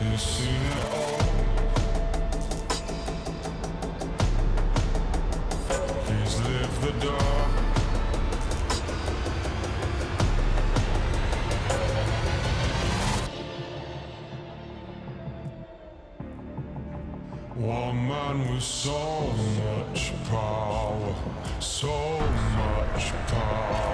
You've seen it all. He's lived the dark. One man with so much power, so much power.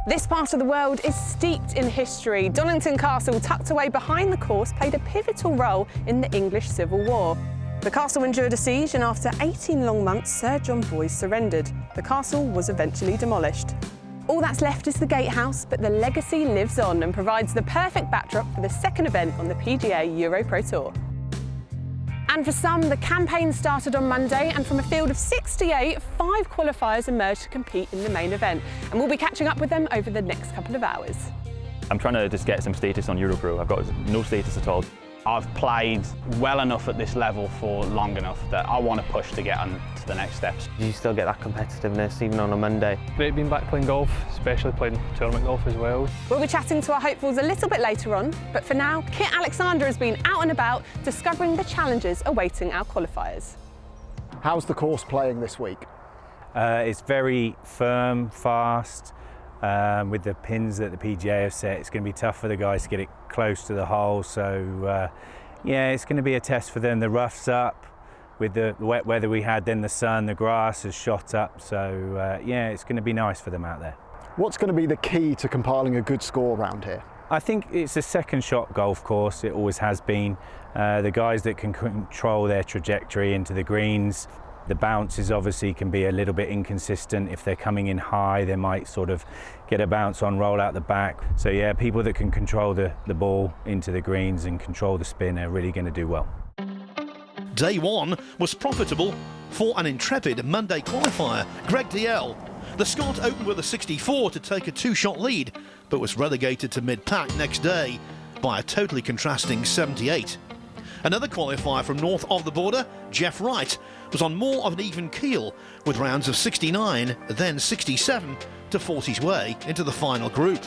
This part of the world is steeped in history. Donnington Castle, tucked away behind the course, played a pivotal role in the English Civil War. The castle endured a siege, and after 18 long months, Sir John Boys surrendered. The castle was eventually demolished. All that's left is the gatehouse, but the legacy lives on and provides the perfect backdrop for the second event on the PGA EuroPro Tour. And for some, the campaign started on Monday, and from a field of 68, 5 qualifiers emerged to compete in the main event. And we'll be catching up with them over the next couple of hours. I'm trying to just get some status on EuroPro. I've got no status at all. I've played well enough at this level for long enough that I want to push to get on to the next steps. You still get that competitiveness even on a Monday. Great being back playing golf, especially playing tournament golf as well. We'll be chatting to our hopefuls a little bit later on, but for now, Kit Alexander has been out and about discovering the challenges awaiting our qualifiers. How's the course playing this week? It's very firm, fast. With the pins that the PGA have set, it's going to be tough for the guys to get it close to the hole. So, yeah, it's going to be a test for them. The rough's up with the wet weather we had, then the sun, the grass has shot up. So, yeah, it's going to be nice for them out there. What's going to be the key to compiling a good score around here? I think it's a second shot golf course. It always has been. The guys that can control their trajectory into the greens. The bounces obviously can be a little bit inconsistent. If they're coming in high, they might sort of get a bounce on, roll out the back. So yeah, people that can control the ball into the greens and control the spin are really going to do well. Day one was profitable for an intrepid Monday qualifier, Greg DL. The Scot opened with a 64 to take a 2-shot lead, but was relegated to mid-pack next day by a totally contrasting 78. Another qualifier from north of the border, Jeff Wright, was on more of an even keel with rounds of 69, then 67 to 40's way into the final group,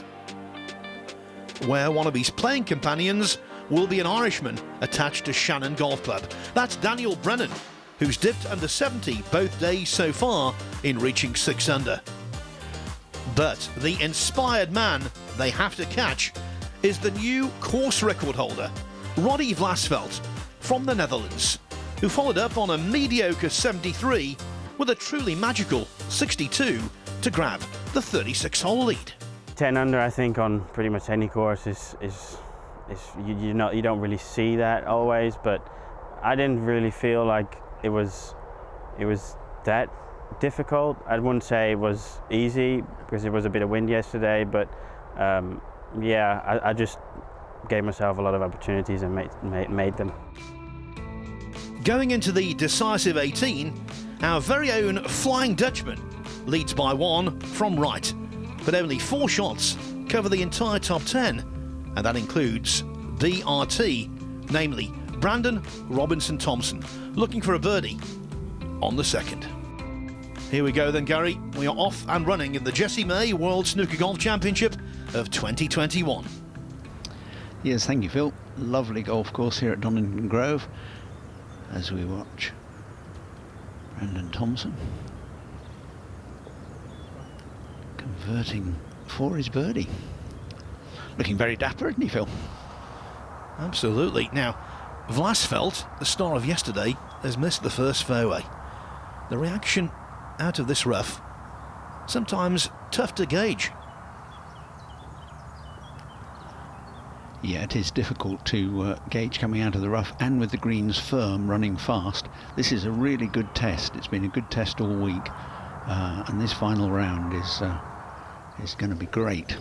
where one of his playing companions will be an Irishman attached to Shannon Golf Club. That's Daniel Brennan, who's dipped under 70 both days so far in reaching 6 under. But the inspired man they have to catch is the new course record holder, Roddy Vlasveld from the Netherlands, who followed up on a mediocre 73 with a truly magical 62 to grab the 36-hole lead. 10 under, I think, on pretty much any course is you don't really see that always, but I didn't really feel like it was that difficult. I wouldn't say it was easy because there was a bit of wind yesterday, but yeah, I just gave myself a lot of opportunities and made them. Going into the decisive 18, our very own Flying Dutchman leads by 1 from right, but only 4 shots cover the entire top 10, and that includes BRT, namely Brandon Robinson Thompson, looking for a birdie on the second. Here we go then, Gary. We are off and running in the Jessie May World Snooker Golf Championship of 2021. Yes, thank you, Phil. Lovely golf course here at Donnington Grove as we watch Brandon Thompson converting for his birdie. Looking very dapper, isn't he, Phil? Absolutely. Now, Vlasveld, the star of yesterday, has missed the first fairway. The reaction out of this rough, sometimes tough to gauge. Yeah, it is difficult to gauge coming out of the rough, and with the greens firm, running fast. This is a really good test. It's been a good test all week, and this final round is going to be great.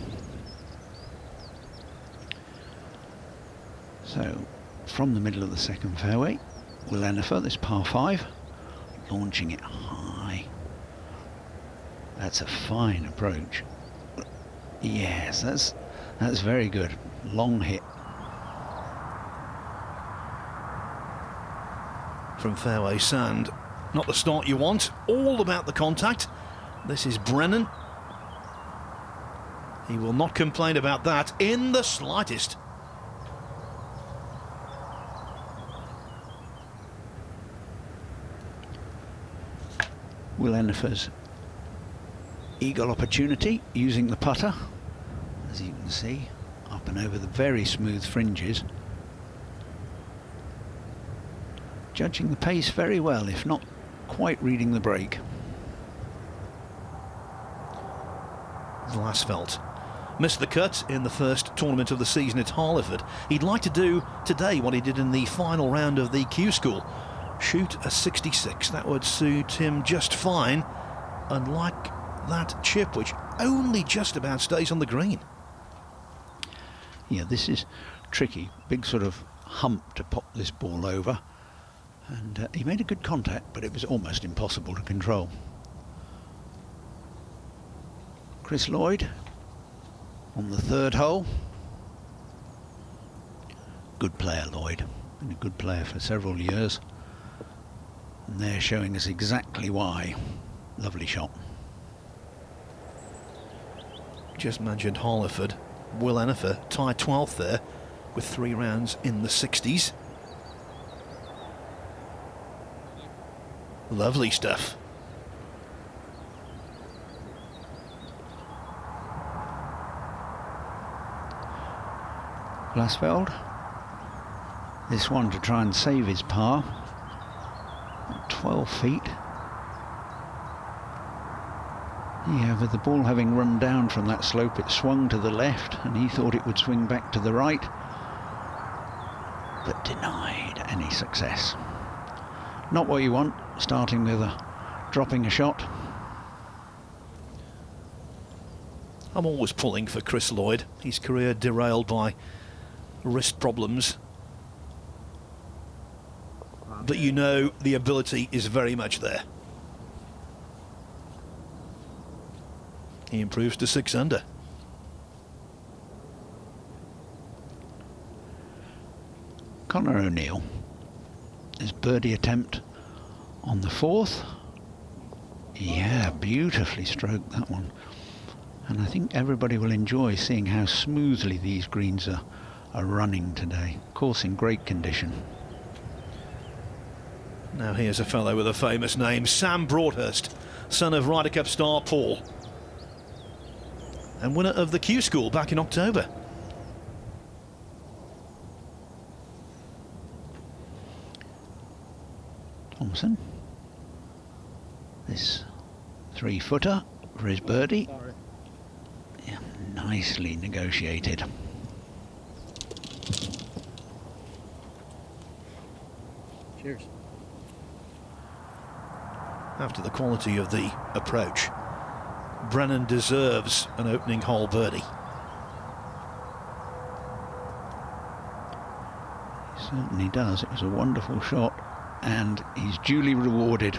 So, from the middle of the second fairway, Will Ennifer, this par 5, launching it high. That's a fine approach. Yes, that's very good. Long hit. From fairway sand, not the start you want, all about the contact. This is Brennan. He will not complain about that in the slightest. Will Ennifer's eagle opportunity using the putter, as you can see, up and over the very smooth fringes. Judging the pace very well, if not quite reading the break. Vlasveld missed the cut in the first tournament of the season at Harleford. He'd like to do today what he did in the final round of the Q School. Shoot a 66. That would suit him just fine, unlike that chip which only just about stays on the green. Yeah, this is tricky. Big sort of hump to pop this ball over. And he made a good contact, but it was almost impossible to control. Chris Lloyd on the 3rd hole. Good player, Lloyd. Been a good player for several years. And they're showing us exactly why. Lovely shot. Just mentioned Harleford. Will Ennifer tied 12th there with 3 rounds in the 60s. Lovely stuff. Vlasveld. This one to try and save his par. At 12 feet. Yeah, with the ball having run down from that slope, it swung to the left, and he thought it would swing back to the right, but denied any success. Not what you want, starting with dropping a shot. I'm always pulling for Chris Lloyd. His career derailed by wrist problems. But you know the ability is very much there. He improves to 6 under. Conor O'Neill. His birdie attempt on the 4th. Yeah, beautifully stroked that one. And I think everybody will enjoy seeing how smoothly these greens are running today. Of course, in great condition. Now here's a fellow with a famous name, Sam Broadhurst, son of Ryder Cup star Paul, and winner of the Q School back in October. Thompson. This 3-footer for his birdie. Yeah, nicely negotiated. Cheers. After the quality of the approach, Brennan deserves an opening hole birdie. He certainly does. It was a wonderful shot, and he's duly rewarded.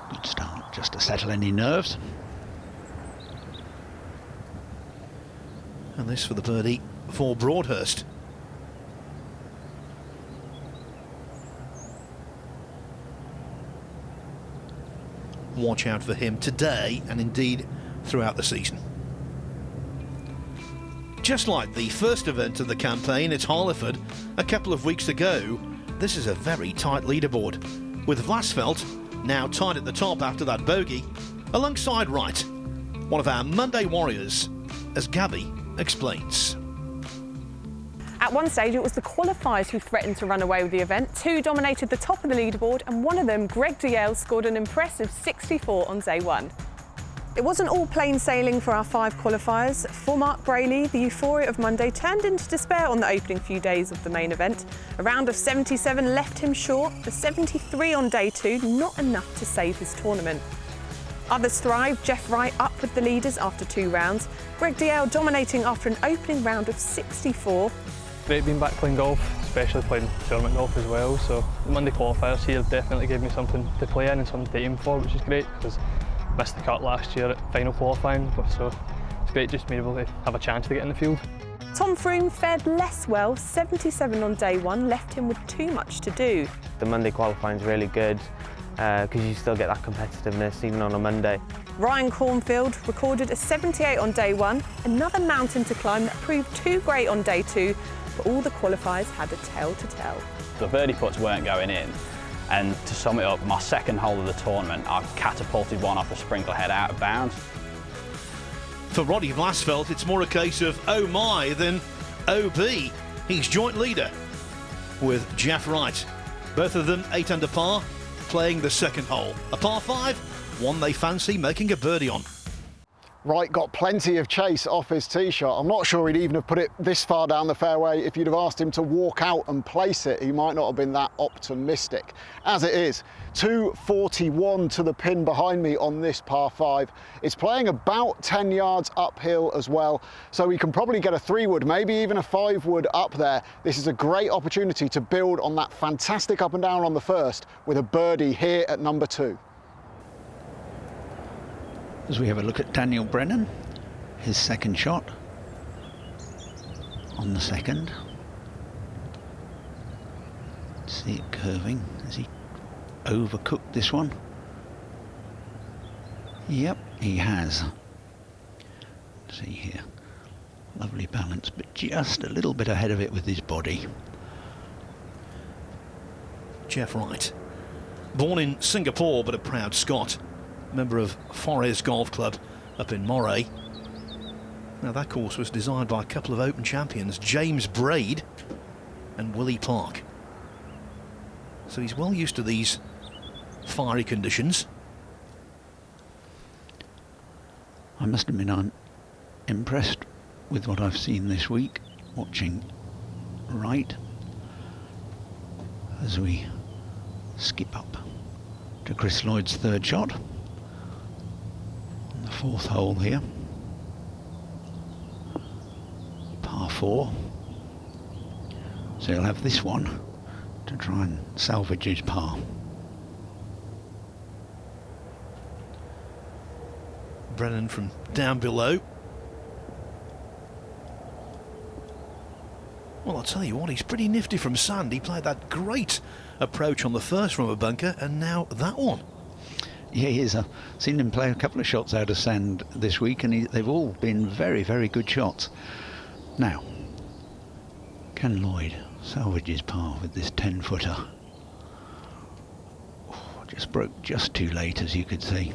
Good start, just to settle any nerves. And this for the birdie for Broadhurst. Watch out for him today and indeed throughout the season. Just like the first event of the campaign at Harleford a couple of weeks ago, this is a very tight leaderboard, with Vlasveld now tied at the top after that bogey, alongside Wright, one of our Monday warriors, as Gabby explains. At one stage, it was the qualifiers who threatened to run away with the event. 2 dominated the top of the leaderboard, and one of them, Greg DL, scored an impressive 64 on day 1. It wasn't all plain sailing for our 5 qualifiers. For Mark Brayley, the euphoria of Monday turned into despair on the opening few days of the main event. A round of 77 left him short. The 73 on day 2, not enough to save his tournament. Others thrived. Jeff Wright up with the leaders after 2 rounds. Greg DL dominating after an opening round of 64. Great being back playing golf. It's especially playing tournament golf as well. So the Monday qualifiers here definitely gave me something to play in and something to aim for, which is great because I missed the cut last year at final qualifying, so it's great just to be able to have a chance to get in the field. Tom Froome fared less well. 77 on day one left him with too much to do. The Monday qualifying is really good because you still get that competitiveness even on a Monday. Ryan Cornfield recorded a 78 on day one, another mountain to climb that proved too great on day two, but all the qualifiers had a tale to tell. The birdie putts weren't going in, and to sum it up, my second hole of the tournament, I catapulted one off a sprinkler head out of bounds. For Roddy Vlasveld, it's more a case of oh my than OB. He's joint leader with Jeff Wright. Both of them 8 under par, playing the second hole. A par 5, one they fancy making a birdie on. Wright got plenty of chase off his tee shot. I'm not sure he'd even have put it this far down the fairway. If you'd have asked him to walk out and place it, he might not have been that optimistic. As it is, 241 to the pin behind me on this par 5. It's playing about 10 yards uphill as well, so we can probably get a 3-wood, maybe even a 5-wood up there. This is a great opportunity to build on that fantastic up and down on the first with a birdie here at number 2. As we have a look at Daniel Brennan, his second shot on the second. See it curving. Has he overcooked this one? Yep, he has. See here, lovely balance, but just a little bit ahead of it with his body. Jeff Wright, born in Singapore but a proud Scot. Member of Forres Golf Club up in Moray. Now that course was designed by a couple of Open champions, James Braid and Willie Park. So he's well used to these fiery conditions. I must admit I'm impressed with what I've seen this week, watching Wright as we skip up to Chris Lloyd's third shot. The fourth hole here, par 4, so he'll have this one to try and salvage his par. Brennan from down below. Well, I'll tell you what, he's pretty nifty from sand. He played that great approach on the first from a bunker, and now that one. Yeah, he is. I've seen him play a couple of shots out of sand this week, and they've all been very, very good shots. Now, can Lloyd salvage his par with this 10-footer? Oh, just broke just too late, as you could see.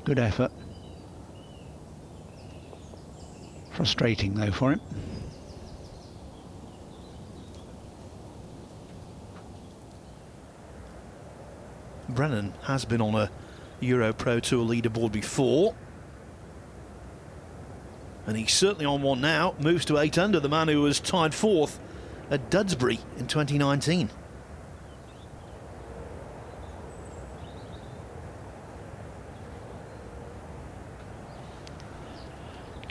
Good effort. Frustrating, though, for him. Brennan has been on a EuroPro Tour leaderboard before, and he's certainly on one now. Moves to 8 under, the man who was tied 4th at Dudsbury in 2019.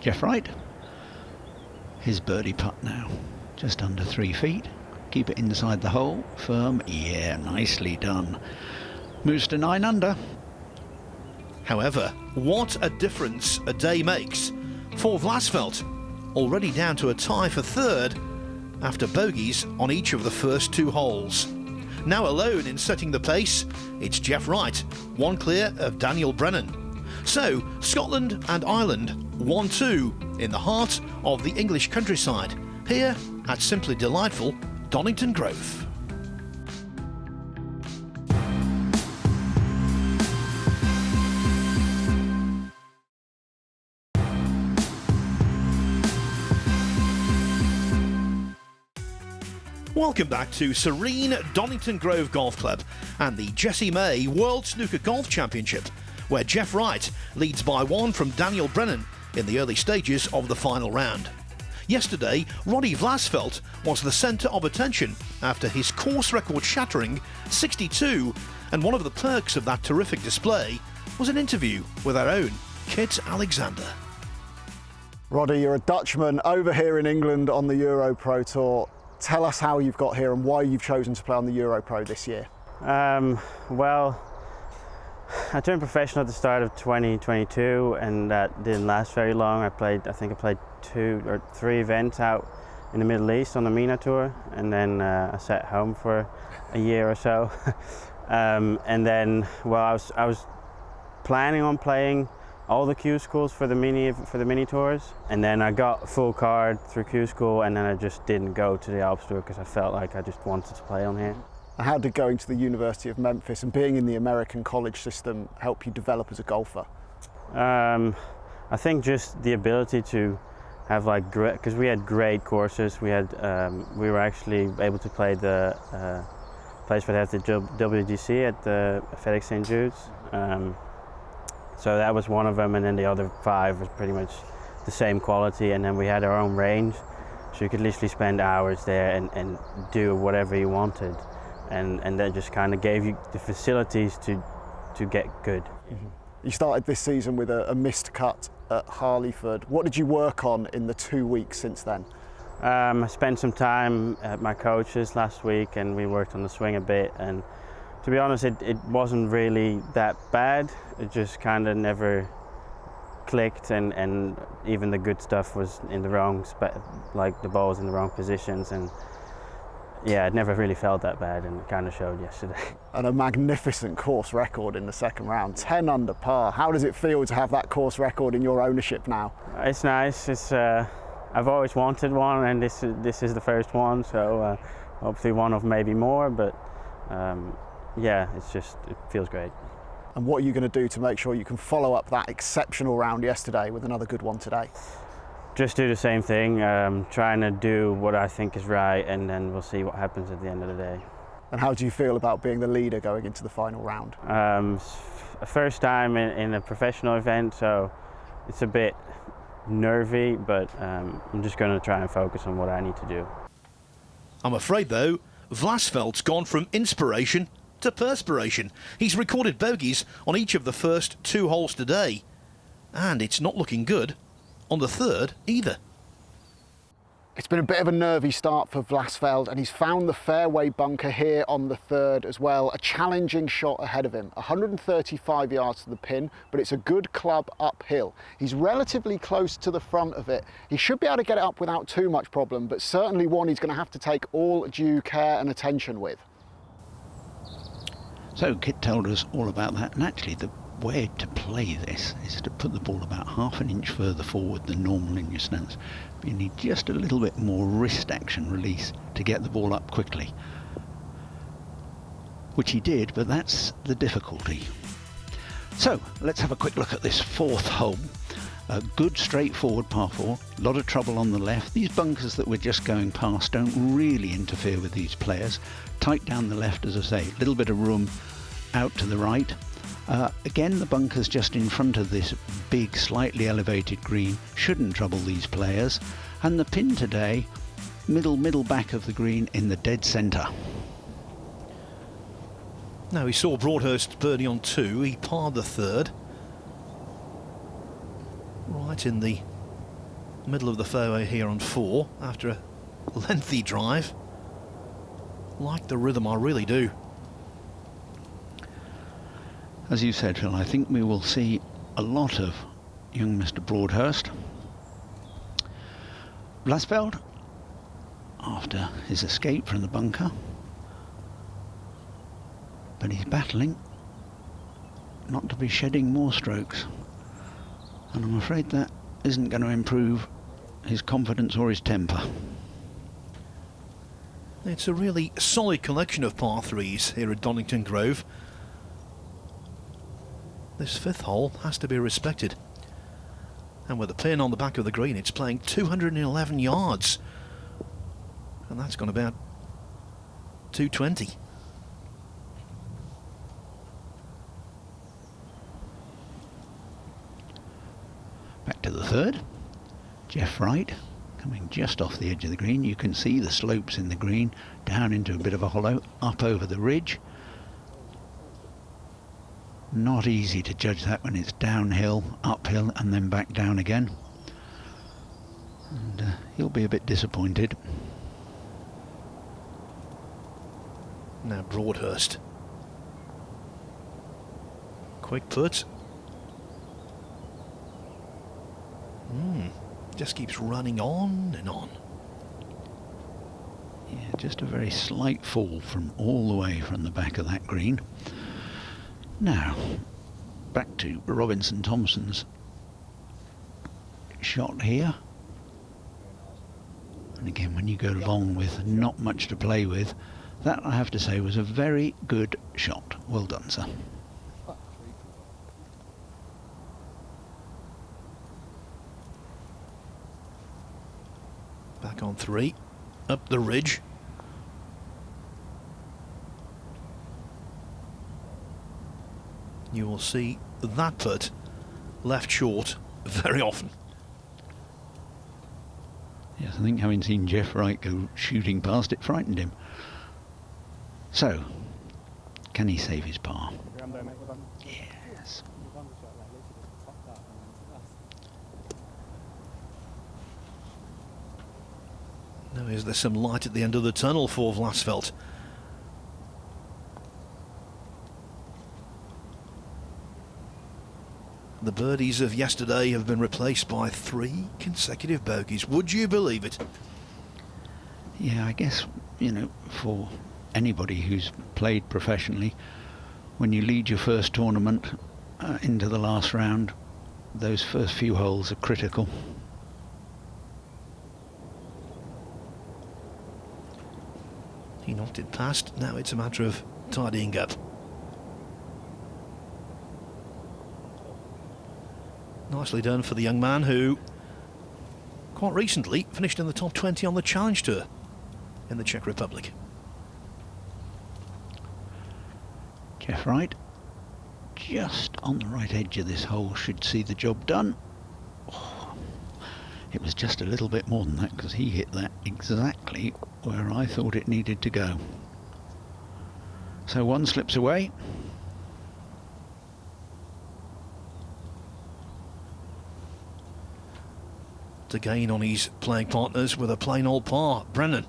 Jeff Wright, his birdie putt now, just under 3 feet. Keep it inside the hole, firm, yeah, nicely done. Moves to 9 under. However, what a difference a day makes for Vlasveld, already down to a tie for 3rd after bogeys on each of the first 2 holes. Now alone in setting the pace, it's Jeff Wright, 1 clear of Daniel Brennan. So, Scotland and Ireland 1-2 in the heart of the English countryside, here at simply delightful Donnington Grove. Welcome back to serene Donnington Grove Golf Club and the Jessie May World Snooker Golf Championship, where Jeff Wright leads by 1 from Daniel Brennan in the early stages of the final round. Yesterday, Roddy Vlasveld was the centre of attention after his course record shattering 62, and one of the perks of that terrific display was an interview with our own Kit Alexander. Roddy, you're a Dutchman over here in England on the EuroPro Tour. Tell us how you've got here and why you've chosen to play on the EuroPro this year. Well, I turned professional at the start of 2022, and that didn't last very long. I think I played 2 or 3 events out in the Middle East on the MENA tour, and then I sat home for a year or so. And then, well, I was planning on playing all the Q schools for the mini tours, and then I got full card through Q school, and then I just didn't go to the Alps tour because I felt like I just wanted to play on here. How did going to the University of Memphis and being in the American college system help you develop as a golfer? I think just the ability to have like great, because we had great courses. We were actually able to play the place where they have the WGC at the FedEx St. Jude's. So that was one of them, and then the other 5 was pretty much the same quality, and then we had our own range, so you could literally spend hours there and do whatever you wanted, and that just kind of gave you the facilities to get good. Mm-hmm. You started this season with a missed cut at Harleyford. What did you work on in the 2 weeks since then? I spent some time at my coach's last week, and we worked on the swing a bit, and to be honest, it wasn't really that bad. It just kind of never clicked, and even the good stuff was in the wrong, like the ball was in the wrong positions, and yeah, it never really felt that bad, and it kind of showed yesterday. And a magnificent course record in the second round, 10 under par. How does it feel to have that course record in your ownership now? It's nice. It's I've always wanted one, and this is the first one, so hopefully one of maybe more, but yeah, it feels great. And what are you going to do to make sure you can follow up that exceptional round yesterday with another good one today? Just do the same thing, trying to do what I think is right, and then we'll see what happens at the end of the day. And how do you feel about being the leader going into the final round? First time in a professional event, so it's a bit nervy, but I'm just going to try and focus on what I need to do. I'm afraid, though, Vlasveld's gone from inspiration to perspiration. He's recorded bogeys on each of the first 2 holes today, and it's not looking good on the 3rd either. It's been a bit of a nervy start for Vlasveld, and he's found the fairway bunker here on the 3rd as well. A challenging shot ahead of him, 135 yards to the pin, but it's a good club uphill. He's relatively close to the front of it. He should be able to get it up without too much problem, but certainly one he's going to have to take all due care and attention with. So Kit told us all about that, and actually the way to play this is to put the ball about half an inch further forward than normal in your stance. But you need just a little bit more wrist action release to get the ball up quickly, which he did, but that's the difficulty. So let's have a quick look at this 4th hole. A good straightforward par 4, a lot of trouble on the left. These bunkers that we're just going past don't really interfere with these players. Tight down the left, as I say, a little bit of room out to the right. Again, the bunkers just in front of this big, slightly elevated green shouldn't trouble these players. And the pin today, middle back of the green in the dead centre. Now, he saw Broadhurst birdie on 2, he parred the 3rd. Right in the middle of the fairway here on 4, after a lengthy drive. Like the rhythm, I really do. As you said, Phil, I think we will see a lot of young Mr. Broadhurst. Vlasveld, after his escape from the bunker, but he's battling not to be shedding more strokes, and I'm afraid that isn't going to improve his confidence or his temper. It's a really solid collection of par 3s here at Donnington Grove. This 5th hole has to be respected. And with the pin on the back of the green, it's playing 211 yards. And that's gone about 220. Back to the 3rd. Jeff Wright coming just off the edge of the green. You can see the slopes in the green, down into a bit of a hollow, up over the ridge. Not easy to judge that when it's downhill, uphill, and then back down again. And he'll be a bit disappointed. Now Broadhurst. Quick put. Just keeps running on and on. Yeah, just a very slight fall from all the way from the back of that green. Now, back to Robinson Thompson's shot here. And again, when you go long with not much to play with, that I have to say was a very good shot. Well done, sir. Back on 3, up the ridge. You will see that putt left short very often. Yes, I think having seen Jeff Wright go shooting past it frightened him. So, can he save his par? Yes. Now is there some light at the end of the tunnel for Vlasveld? The birdies of yesterday have been replaced by 3 consecutive bogeys. Would you believe it? Yeah, I guess, you know, for anybody who's played professionally, when you lead your first tournament into the last round, those first few holes are critical. He knocked it past. Now it's a matter of tidying up. Nicely done for the young man who quite recently finished in the top 20 on the Challenge Tour in the Czech Republic. Jeff Wright, just on the right edge of this hole, should see the job done. Oh, it was just a little bit more than that because he hit that exactly where I thought it needed to go. So one slips away. To gain on his playing partners with a plain old par, Brennan.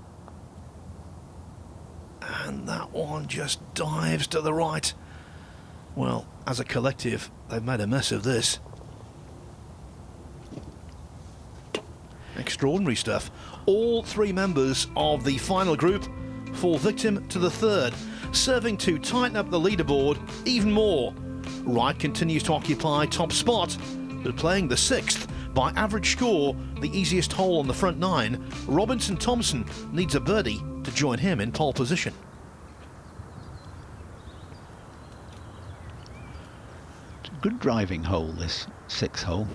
And that one just dives to the right. Well, as a collective, they've made a mess of this. Extraordinary stuff. All 3 members of the final group fall victim to the third, serving to tighten up the leaderboard even more. Wright continues to occupy top spot, but playing the 6th by average score, the easiest hole on the front 9, Robinson Thompson needs a birdie to join him in pole position. It's a good driving hole, this 6th hole.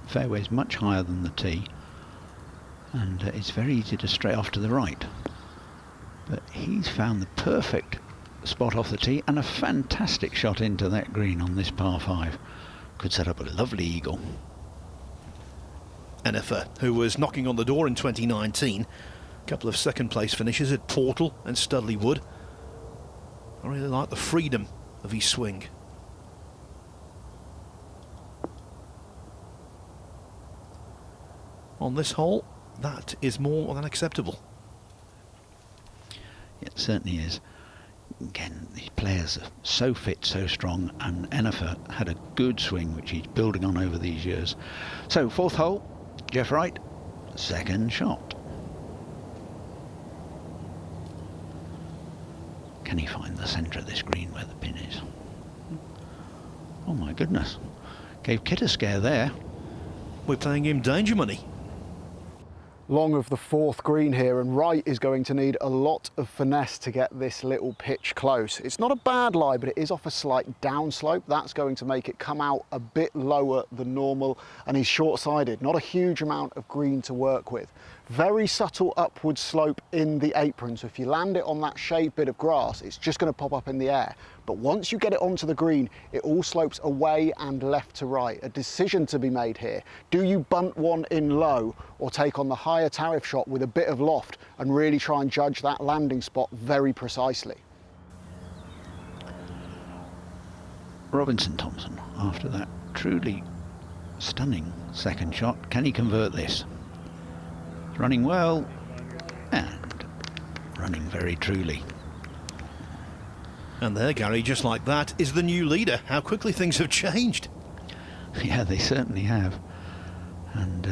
Fairway's much higher than the tee, and it's very easy to stray off to the right. But he's found the perfect spot off the tee and a fantastic shot into that green on this par 5. Could set up a lovely eagle. Ennifer, who was knocking on the door in 2019, a couple of second place finishes at Portal and Studley Wood. I really like the freedom of his swing. On this hole, that is more than acceptable. It certainly is. Again, these players are so fit, so strong, and Ennifer had a good swing which he's building on over these years. So 4th hole, Jeff Wright, 2nd shot. Can he find the centre of this green where the pin is? Oh my goodness, gave Kit a scare there. We're paying him danger money. Long of the 4th green here, and Wright is going to need a lot of finesse to get this little pitch close. It's not a bad lie, but it is off a slight downslope. That's going to make it come out a bit lower than normal, and he's short-sided. Not a huge amount of green to work with. Very subtle upward slope in the apron, so if you land it on that shaved bit of grass, it's just going to pop up in the air. But once you get it onto the green, it all slopes away and left to right. A decision to be made here. Do you bunt one in low or take on the higher tariff shot with a bit of loft and really try and judge that landing spot very precisely? Robinson Thompson, after that truly stunning 2nd shot, can he convert this? Running well and running very truly. And there, Gary, just like that, is the new leader. How quickly things have changed. Yeah, they certainly have. And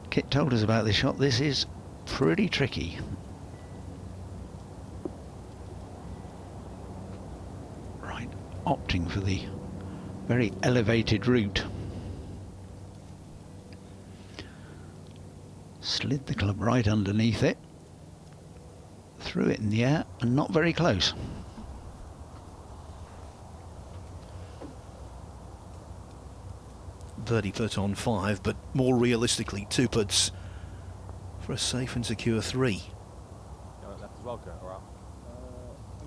Kit told us about this shot. This is pretty tricky. Right, opting for the very elevated route. Slid the club right underneath it. Threw it in the air and not very close. Birdie putt on 5, but more realistically 2 putts for a safe and secure 3.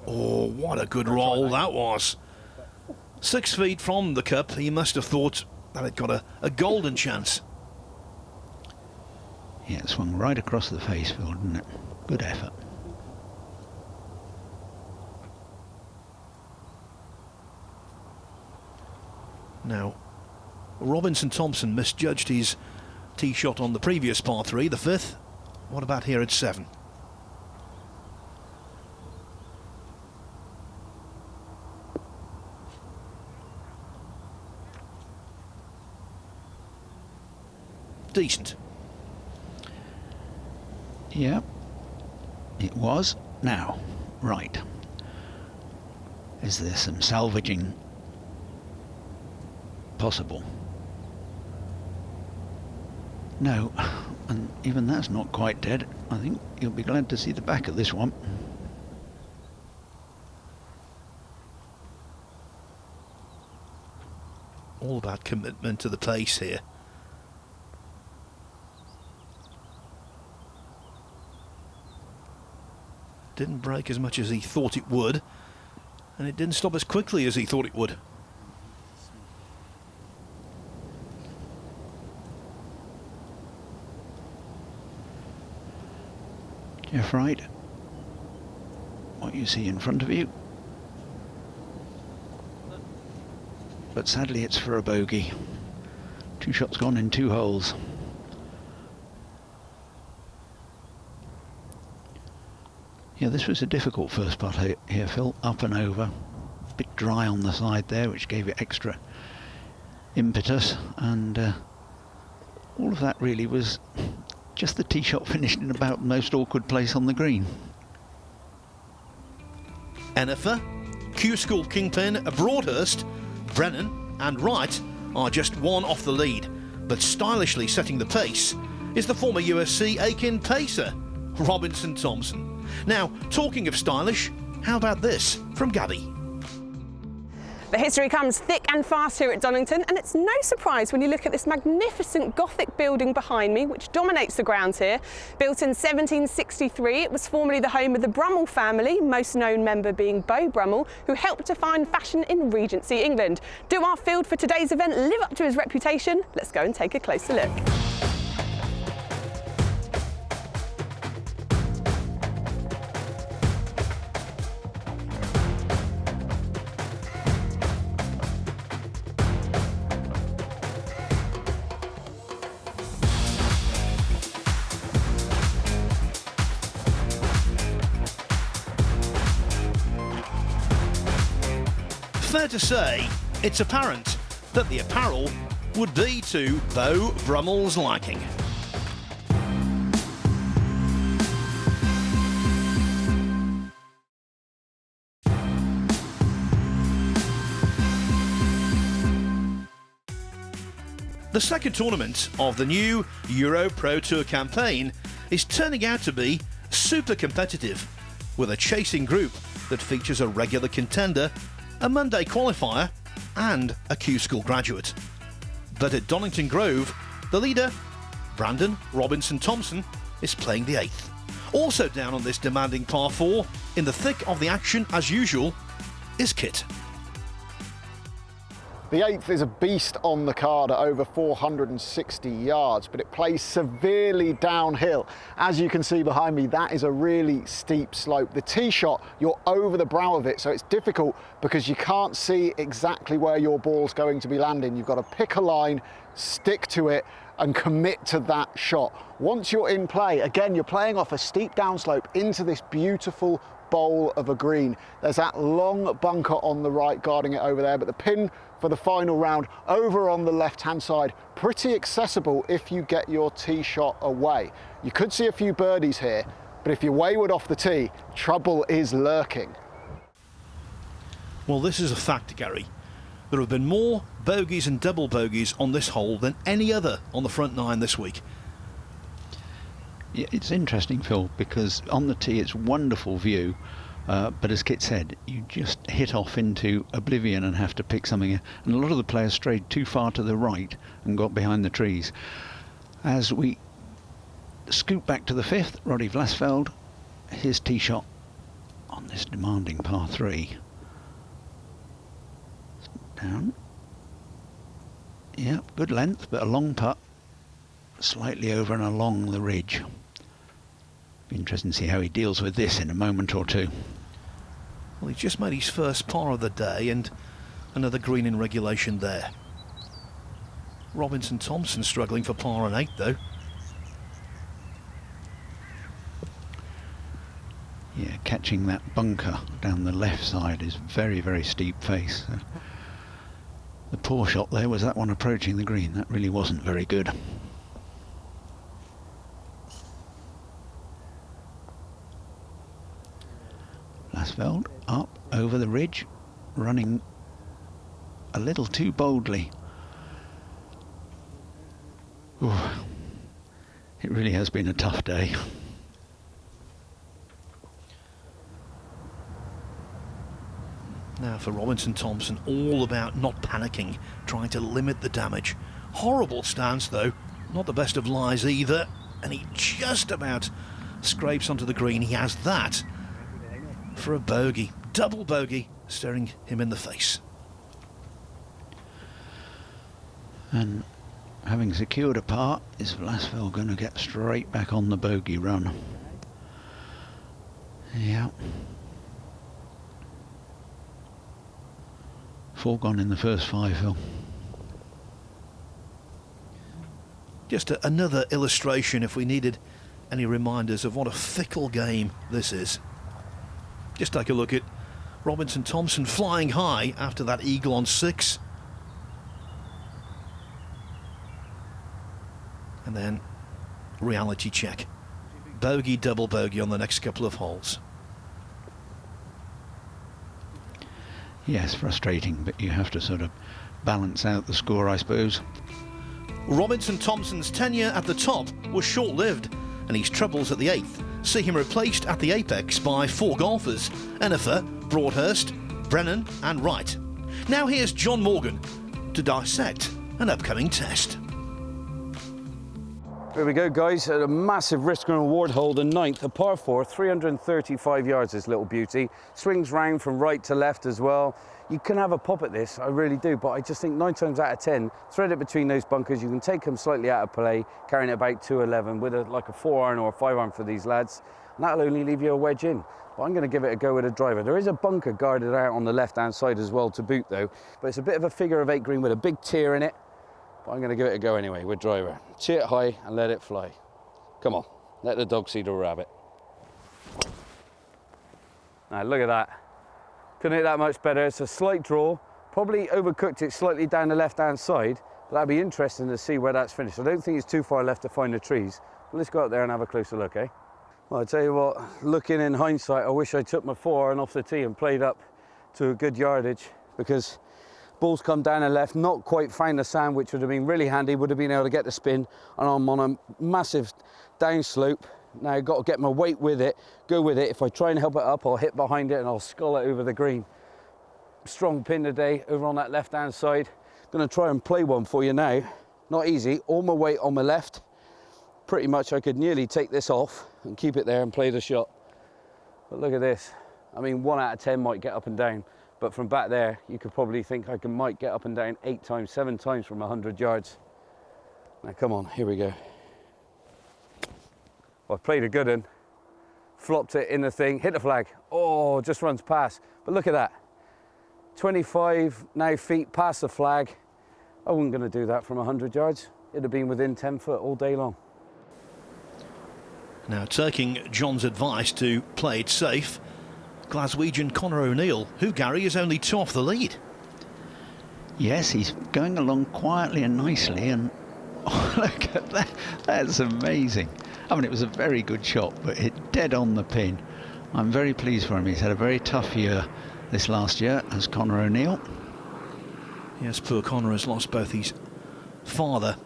Oh, what a good roll that was. 6 feet from the cup, he must have thought that it got a golden chance. Yeah, it swung right across the face, Phil, didn't it? Good effort. Now, Robinson Thompson misjudged his tee shot on the previous par 3, the 5th. What about here at 7? Decent. Yeah, it was. Now, right. Is there some salvaging possible? No, and even that's not quite dead. I think you'll be glad to see the back of this one. All about commitment to the pace here. Didn't break as much as he thought it would, and it didn't stop as quickly as he thought it would. Jeff Wright, what you see in front of you. But sadly it's for a bogey. 2 shots gone in 2 holes. Yeah, this was a difficult first putt here, Phil. Up and over. A bit dry on the side there, which gave it extra impetus. And all of that really was just the tee shot finished in about the most awkward place on the green. Enifer, Q School Kingpin, Broadhurst, Brennan and Wright are just 1 off the lead. But stylishly setting the pace is the former USC Aiken pacer, Robinson Thompson. Now, talking of stylish, how about this from Gabby? The history comes thick and fast here at Donnington, and it's no surprise when you look at this magnificent Gothic building behind me, which dominates the grounds here. Built in 1763, it was formerly the home of the Brummel family, most known member being Beau Brummel, who helped define fashion in Regency England. Do our field for today's event live up to his reputation? Let's go and take a closer look. Fair to say, it's apparent that the apparel would be to Beau Brummel's liking. The second tournament of the new EuroPro Tour campaign is turning out to be super competitive, with a chasing group that features a regular contender, a Monday qualifier and a Q School graduate. But at Donnington Grove, the leader, Brandon Robinson Thompson, is playing the 8th. Also down on this demanding par 4, in the thick of the action as usual, is Kit. The 8th is a beast on the card at over 460 yards, but it plays severely downhill. As you can see behind me, that is a really steep slope. The tee shot, you're over the brow of it, so it's difficult because you can't see exactly where your ball's going to be landing. You've got to pick a line, stick to it, and commit to that shot. Once you're in play, again, you're playing off a steep downslope into this beautiful bowl of a green. There's that long bunker on the right guarding it over there, but the pin for the final round over on the left-hand side, pretty accessible if you get your tee shot away. You could see a few birdies here, but if you're wayward off the tee, trouble is lurking. Well, this is a fact, Gary. There have been more bogeys and double bogeys on this hole than any other on the front nine this week. Yeah, it's interesting, Phil, because on the tee it's wonderful view, but as Kit said, you just hit off into oblivion and have to pick something. And a lot of the players strayed too far to the right and got behind the trees. As we scoot back to the fifth, Roddy Vlasveld, his tee shot on this demanding par 3. Down. Yeah, good length, but a long putt, slightly over and along the ridge. Be interesting to see how he deals with this in a moment or two. Well, he's just made his first par of the day and another green in regulation there. Robinson Thompson struggling for par and 8 though. Yeah, catching that bunker down the left side is very, very steep face. The poor shot there was that one approaching the green. That really wasn't very good. Vlasveld up over the ridge, running a little too boldly. Ooh, it really has been a tough day. Now for Robinson Thompson, all about not panicking, trying to limit the damage. Horrible stance though, not the best of lies either, and he just about scrapes onto the green. He has that for a bogey, double bogey, staring him in the face. And having secured a par, is Vlasveld going to get straight back on the bogey run? Yeah. 4 gone in the first 5, Phil. Just another illustration, if we needed any reminders of what a fickle game this is. Just take a look at Robinson Thompson flying high after that eagle on 6. And then reality check. Bogey, double bogey on the next couple of holes. Yes, frustrating, but you have to sort of balance out the score, I suppose. Robinson Thompson's tenure at the top was short-lived, and his troubles at the 8th see him replaced at the apex by 4 golfers: Enifer, Broadhurst, Brennan and Wright. Now here's John Morgan to dissect an upcoming test. Here we go, guys, at a massive risk and reward hole, the 9th, a par 4, 335 yards, this little beauty. Swings round from right to left as well. You can have a pop at this, I really do, but I just think 9 times out of 10, thread it between those bunkers. You can take them slightly out of play, carrying it about 211 with like a 4-iron or a 5-iron for these lads, and that'll only leave you a wedge in. But I'm going to give it a go with a driver. There is a bunker guarded out on the left-hand side as well to boot though, but it's a bit of a figure of 8 green with a big tier in it. But I'm going to give it a go anyway with driver. Tee it high and let it fly. Come on, let the dog see the rabbit. Now look at that. Couldn't hit that much better. It's a slight draw. Probably overcooked it slightly down the left-hand side, but that'd be interesting to see where that's finished. I don't think it's too far left to find the trees. But let's go out there and have a closer look, eh? Well, I tell you what, looking in hindsight, I wish I took my 4-iron off the tee and played up to a good yardage, because ball's come down the left, not quite found the sand, which would have been really handy, would have been able to get the spin, and I'm on a massive downslope. Now I've got to get my weight with it, go with it. If I try and help it up, I'll hit behind it and I'll scull it over the green. Strong pin today over on that left-hand side. Gonna try and play one for you now. Not easy, all my weight on my left. Pretty much I could nearly take this off and keep it there and play the shot. But look at this. I mean, 1 out of 10 might get up and down, but from back there, you could probably think I might get up and down 8 times, 7 times from 100 yards. Now come on, here we go. Well, I played a good one, flopped it in the thing, hit the flag. Oh, just runs past. But look at that. 25 now feet past the flag. I wasn't going to do that from 100 yards. it'd have been within 10 foot all day long. Now, taking John's advice to play it safe, Glaswegian Conor O'Neill, who, Gary, is only 2 off the lead. Yes, he's going along quietly and nicely, and oh, look at that. That's amazing. I mean, it was a very good shot, but hit dead on the pin. I'm very pleased for him. He's had a very tough year this last year as Conor O'Neill. Yes, poor Conor has lost both his father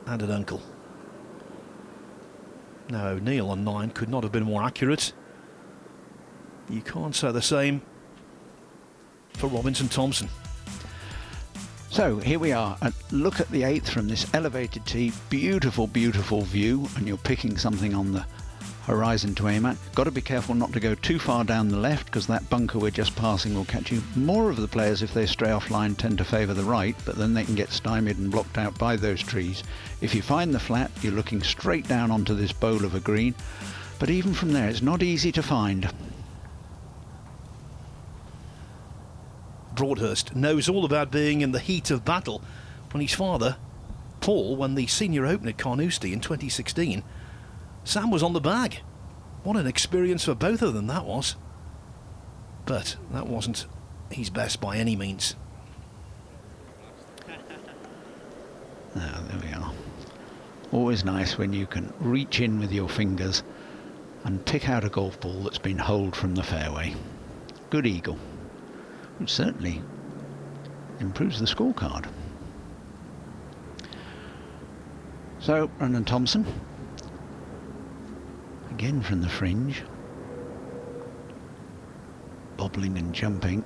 and an uncle. Now, O'Neill on 9 could not have been more accurate. You can't say the same for Robinson Thompson. So here we are. Look at the 8th from this elevated tee. Beautiful, beautiful view, and you're picking something on the horizon to aim at. Got to be careful not to go too far down the left, because that bunker we're just passing will catch you. More of the players, if they stray offline, tend to favour the right, but then they can get stymied and blocked out by those trees. If you find the flat, you're looking straight down onto this bowl of a green, but even from there it's not easy to find. Broadhurst knows all about being in the heat of battle when his father, Paul, won the Senior Open at Carnoustie in 2016. Sam was on the bag. What an experience for both of them that was. But that wasn't his best by any means. There we are. Always nice when you can reach in with your fingers and pick out a golf ball that's been holed from the fairway. Good eagle. Which certainly improves the scorecard. So, Brennan Thompson, again from the fringe, bobbling and jumping.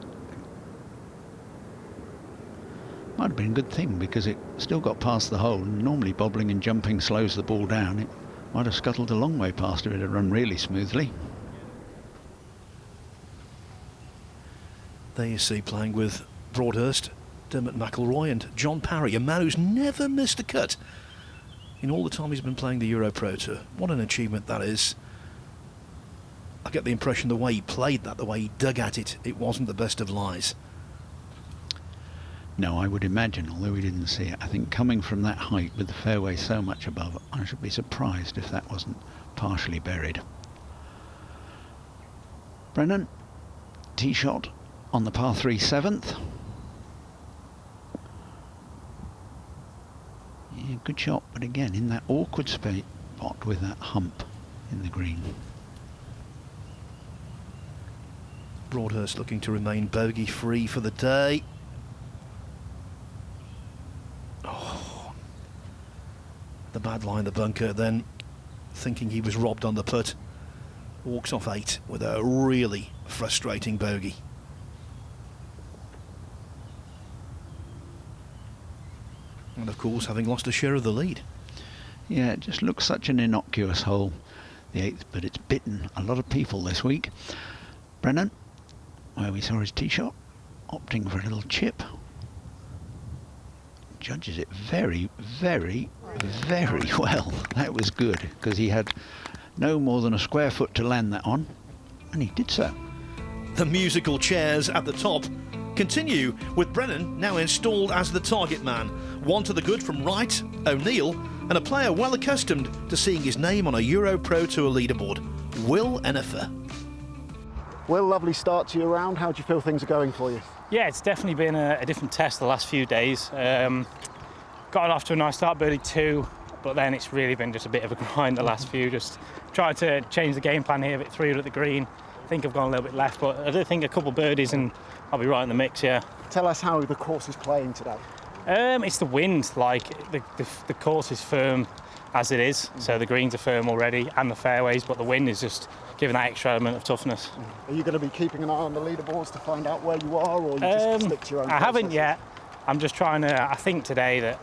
Might have been a good thing, because it still got past the hole. Normally bobbling and jumping slows the ball down. It might have scuttled a long way past if it had run really smoothly. There you see, playing with Broadhurst, Dermot McIlroy and John Parry, a man who's never missed a cut in all the time he's been playing the EuroPro Tour. What an achievement that is. I get the impression the way he played that, the way he dug at it, it wasn't the best of lies. No, I would imagine, although we didn't see it. I think coming from that height with the fairway so much above, I should be surprised if that wasn't partially buried. Brennan, tee shot on the par 3 7th. Yeah, good shot, but again in that awkward spot with that hump in the green. Broadhurst looking to remain bogey free for the day. Oh, the bad line, the bunker, then thinking he was robbed on the putt. Walks off 8 with a really frustrating bogey. And of course, having lost a share of the lead. Yeah, it just looks such an innocuous hole, the 8th, but it's bitten a lot of people this week. Brennan, where we saw his tee shot, opting for a little chip. Judges it very, very, very well. That was good, because he had no more than a square foot to land that on, and he did so. The musical chairs at the top continue, with Brennan now installed as the target man. One to the good from right, O'Neill, and a player well accustomed to seeing his name on a EuroPro Tour leaderboard, Will Enifer. Will, lovely start to your round. How do you feel things are going for you? Yeah, it's definitely been a different test the last few days. Got off to a nice start, birdie 2, but then it's really been just a bit of a grind the last few. Just tried to change the game plan here, a bit 3 at the green. I think I've gone a little bit left, but I do think a couple birdies and I'll be right in the mix, yeah. Tell us how the course is playing today. It's the wind, like the course is firm as it is, so the greens are firm already and the fairways, but the wind is just giving that extra element of toughness. Are you going to be keeping an eye on the leaderboards to find out where you are, or you just stick to your own I haven't processes? yet. I'm just trying to, I think today that,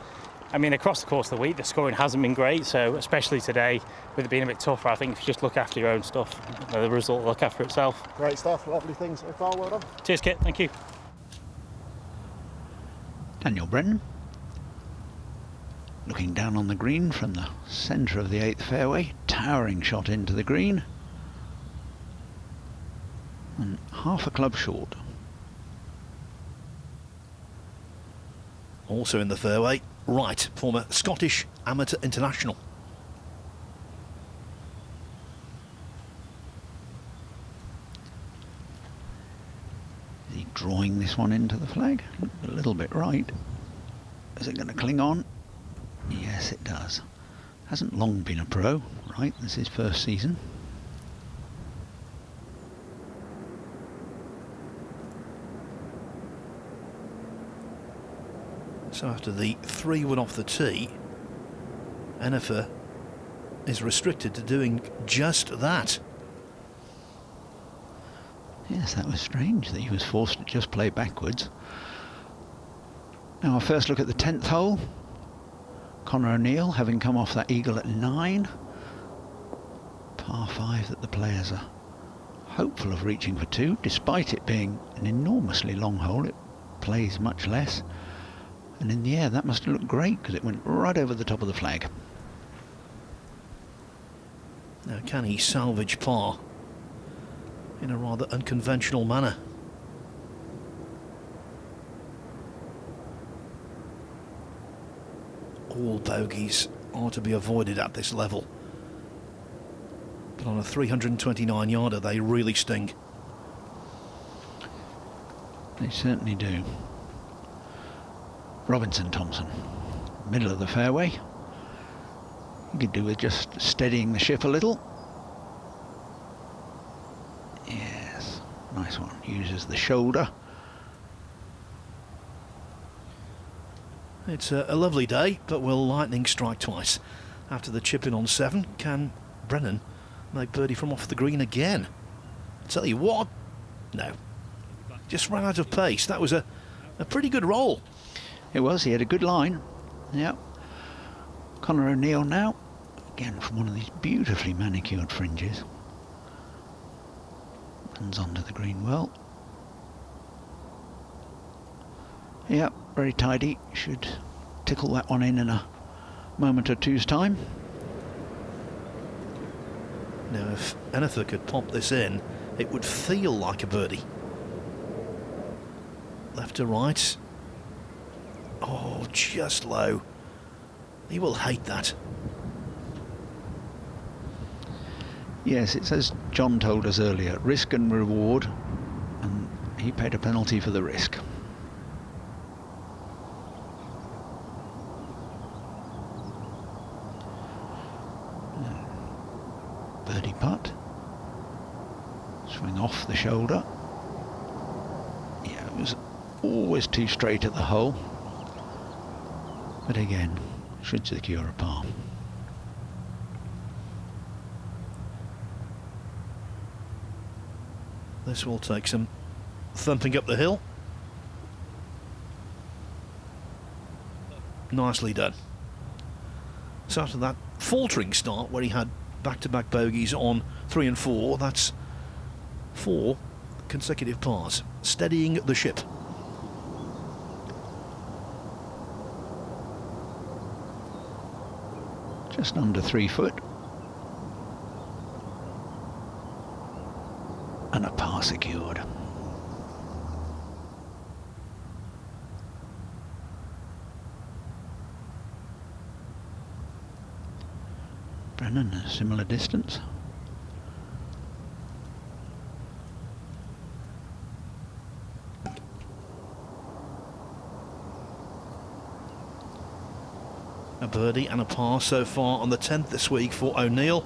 I mean, across the course of the week, the scoring hasn't been great, so especially today, with it being a bit tougher, I think if you just look after your own stuff, the result will look after itself. Great stuff, lovely things so far, well done. Cheers, Kit, thank you. Daniel Brennan, looking down on the green from the centre of the 8th fairway, towering shot into the green, and half a club short. Also in the fairway, Wright, former Scottish amateur international. Is he drawing this one into the flag? A little bit right. Is it going to cling on? Yes, it does. Hasn't long been a pro, right? This is his first season. So after the 3-wood off the tee, Enifer is restricted to doing just that. Yes, that was strange that he was forced to just play backwards. Now our first look at the 10th hole. Conor O'Neill having come off that eagle at 9. Par 5 that the players are hopeful of reaching for 2, despite it being an enormously long hole. It plays much less. And in the air that must have looked great because it went right over the top of the flag. Now can he salvage par in a rather unconventional manner? All bogeys are to be avoided at this level, but on a 329 yarder they really sting. They certainly do. Robinson Thompson, middle of the fairway. You could do with just steadying the ship a little. Yes, nice one. Uses the shoulder. It's a lovely day, but will lightning strike twice? After the chip in on 7, can Brennan make birdie from off the green again? Tell you what, no. Just ran out of pace. That was a pretty good roll. It was, he had a good line. Yep. Conor O'Neill now, again from one of these beautifully manicured fringes. Runs onto the green well. Yep, very tidy. Should tickle that one in a moment or two's time. Now if Enifer could pop this in, it would feel like a birdie. Left to right. Oh, just low. He will hate that. Yes, it's as John told us earlier, risk and reward, and he paid a penalty for the risk. Birdie putt. Swing off the shoulder. Yeah, it was always too straight at the hole. But again, should secure a par. This will take some thumping up the hill. Nicely done. So after that faltering start where he had back-to-back bogeys on 3 and 4, that's 4 consecutive pars, steadying the ship. Just under 3 foot. And a par secured. Brennan, a similar distance. A birdie and a par so far on the 10th this week for O'Neill,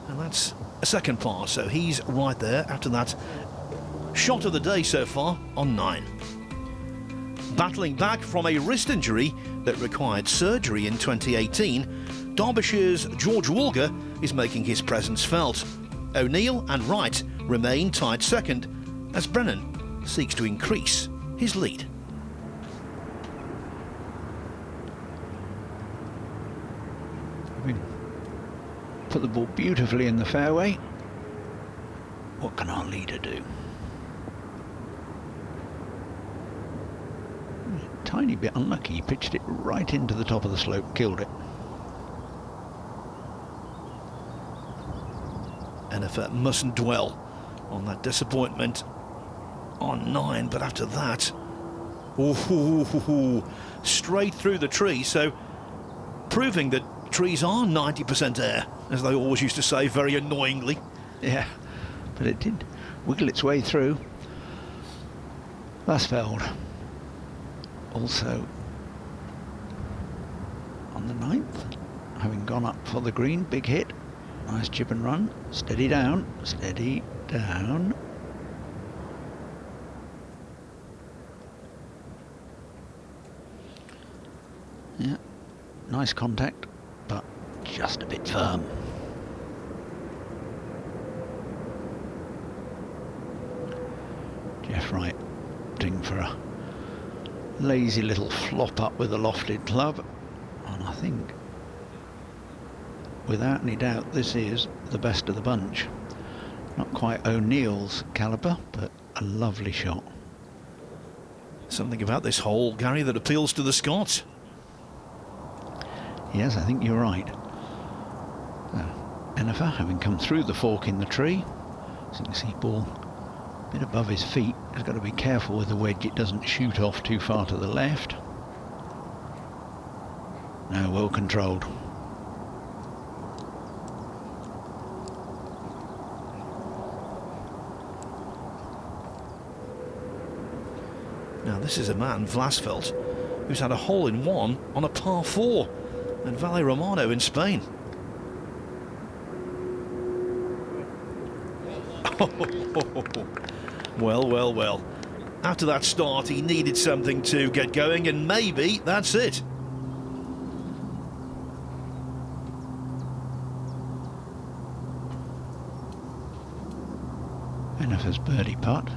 and that's a second par, so he's right there after that shot of the day so far on 9. Battling back from a wrist injury that required surgery in 2018, Derbyshire's George Walker is making his presence felt. O'Neill and Wright remain tied second as Brennan seeks to increase his lead. Put the ball beautifully in the fairway. What can our leader do? Tiny bit unlucky, he pitched it right into the top of the slope, killed it. Enifer mustn't dwell on that disappointment on 9, but after that, Ooh, straight through the tree, so proving that trees are 90% air, as they always used to say, very annoyingly. Yeah, but it did wiggle its way through. Lasveld also on the 9th, having gone up for the green. Big hit, nice chip and run, steady down, steady down. Yeah, nice contact, but just a bit firm. Jeff Wright opting for a lazy little flop up with a lofted club, and I think without any doubt this is the best of the bunch. Not quite O'Neill's calibre, but a lovely shot. Something about this hole, Gary, that appeals to the Scots. Yes, I think you're right. Enifer, having come through the fork in the tree, as you can see, ball a bit above his feet. He's got to be careful with the wedge, it doesn't shoot off too far to the left. Now well controlled. Now this is a man, Vlasveld, who's had a hole-in-one on a par 4 at Valle Romano in Spain. Well, well, well. After that start, he needed something to get going, and maybe that's it. Enifer's birdie putt.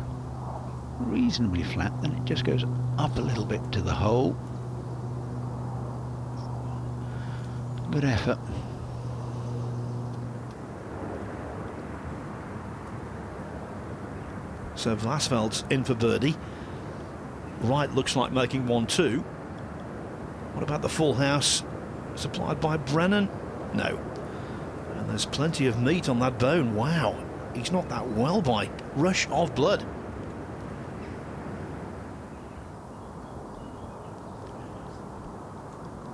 Reasonably flat, then it just goes up a little bit to the hole. Good effort. So Vlasveld's in for birdie. Wright looks like making 1-2. What about the full house supplied by Brennan? No. And there's plenty of meat on that bone. Wow, he's not that well by rush of blood.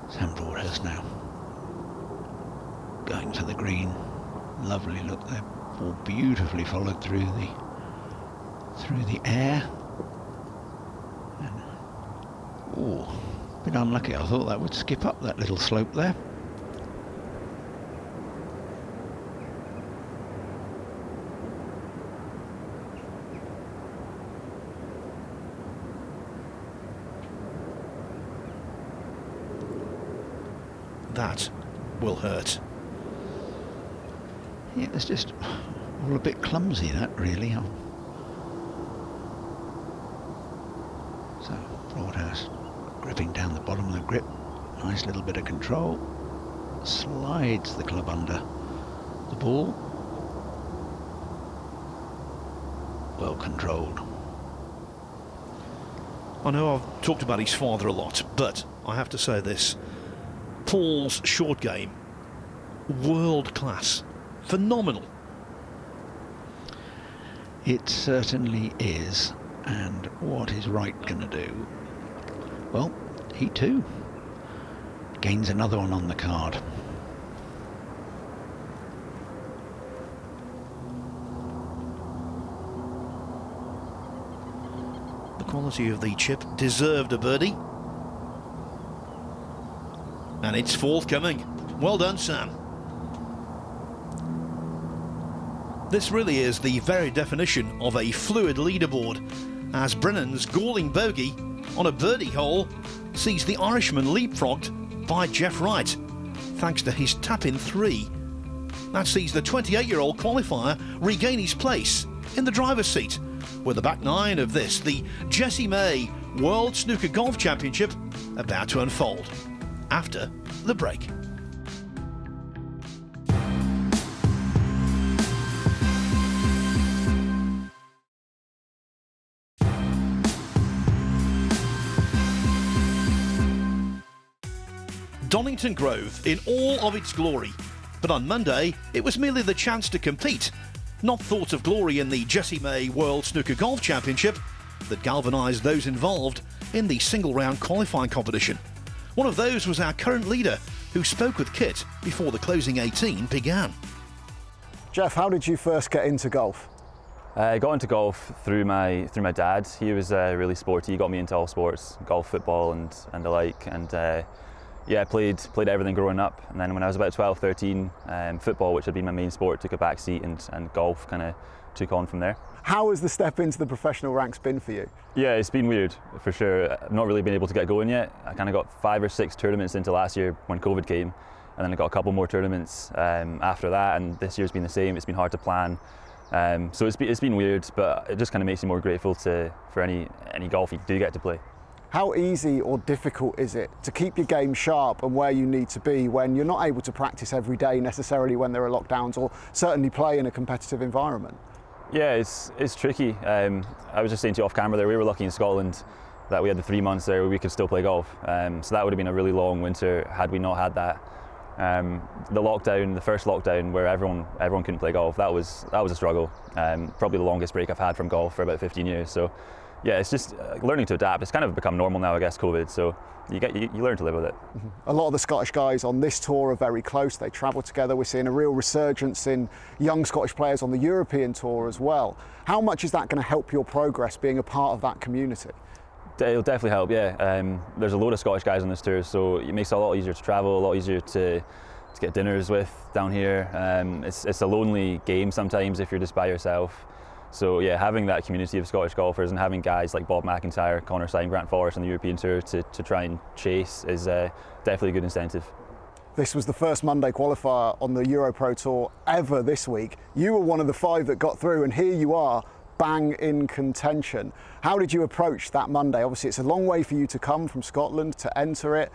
Sam Broadhurst now going for the green. Lovely look there. Ball beautifully followed through the air. And, oh, a bit unlucky. I thought that would skip up that little slope there. That will hurt. Yeah, it's just all a bit clumsy, that really. So Broadhurst gripping down the bottom of the grip. Nice little bit of control. Slides the club under the ball. Well controlled. I know I've talked about his father a lot, but I have to say this. Paul's short game, world class, phenomenal. It certainly is. And what is Wright going to do? Well, he too gains another one on the card. The quality of the chip deserved a birdie. And it's forthcoming. Well done, Sam. This really is the very definition of a fluid leaderboard, as Brennan's galling bogey on a birdie hole sees the Irishman leapfrogged by Jeff Wright, thanks to his tap-in 3. That sees the 28-year-old qualifier regain his place in the driver's seat, with the back nine of this, the Jessie May World Snooker Golf Championship, about to unfold. After the break. Donnington Grove in all of its glory, but on Monday it was merely the chance to compete, not thoughts of glory in the Jessie May World Snooker Golf Championship, that galvanised those involved in the single round qualifying competition. One of those was our current leader, who spoke with Kit before the closing 18 began. Jeff, how did you first get into golf? I got into golf through my dad. He was really sporty. He got me into all sports, golf, football and the like. And yeah, played everything growing up. And then when I was about 12, 13, football, which had been my main sport, took a back seat, and golf kind of took on from there. How has the step into the professional ranks been for you? Yeah, it's been weird, for sure. I've not really been able to get going yet. I kind of got 5 or 6 tournaments into last year when COVID came, and then I got a couple more tournaments after that, and this year's been the same. It's been hard to plan. So it's been weird, but it just kind of makes you more grateful for any golf you do get to play. How easy or difficult is it to keep your game sharp and where you need to be when you're not able to practice every day necessarily when there are lockdowns, or certainly play in a competitive environment? Yeah, it's tricky. I was just saying to you off camera there, we were lucky in Scotland that we had the 3 months there where we could still play golf. So that would have been a really long winter had we not had that. The first lockdown where everyone couldn't play golf, that was a struggle. Probably the longest break I've had from golf for about 15 years. So yeah, it's just learning to adapt. It's kind of become normal now, I guess, COVID. So you learn to live with it. A lot of the Scottish guys on this tour are very close. They travel together. We're seeing a real resurgence in young Scottish players on the European tour as well. How much is that going to help your progress being a part of that community? It'll definitely help, yeah. There's a load of Scottish guys on this tour, so it makes it a lot easier to travel, a lot easier to get dinners with down here. It's a lonely game sometimes if you're just by yourself. So yeah, having that community of Scottish golfers and having guys like Bob McIntyre, Conor, Grant Forrest on the European Tour to try and chase is definitely a good incentive. This was the first Monday qualifier on the EuroPro Tour ever this week. You were one of the 5 that got through, and here you are, bang in contention. How did you approach that Monday? Obviously it's a long way for you to come from Scotland to enter it.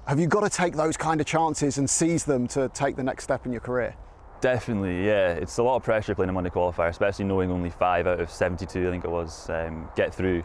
Have you got to take those kind of chances and seize them to take the next step in your career? Definitely, yeah. It's a lot of pressure playing a Monday qualifier, especially knowing only 5 out of 72, I think it was, get through.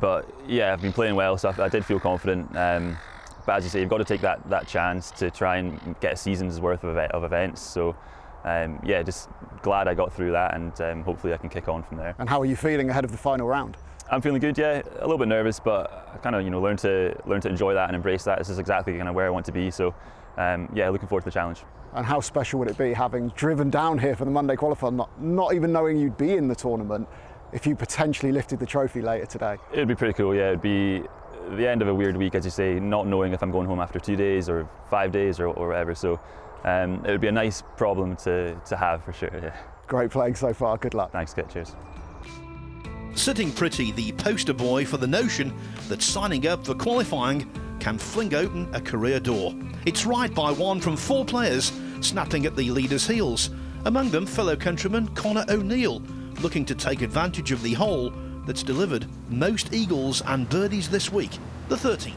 But yeah, I've been playing well, so I did feel confident. But as you say, you've got to take that chance to try and get a season's worth of events. So yeah, just glad I got through that, and hopefully I can kick on from there. And how are you feeling ahead of the final round? I'm feeling good, yeah. A little bit nervous, but I kind of learn to enjoy that and embrace that. This is exactly kind of where I want to be. So yeah, looking forward to the challenge. And how special would it be having driven down here for the Monday qualifier, not even knowing you'd be in the tournament, if you potentially lifted the trophy later today? It'd be pretty cool, yeah. It'd be the end of a weird week, as you say, not knowing if I'm going home after 2 days or 5 days or whatever. So it would be a nice problem to have for sure, yeah. Great playing so far, good luck. Thanks, Kit, cheers. Sitting pretty, the poster boy for the notion that signing up for qualifying can fling open a career door. It's right by one from 4 players snapping at the leader's heels. Among them, fellow countryman Conor O'Neill, looking to take advantage of the hole that's delivered most eagles and birdies this week, the 13th.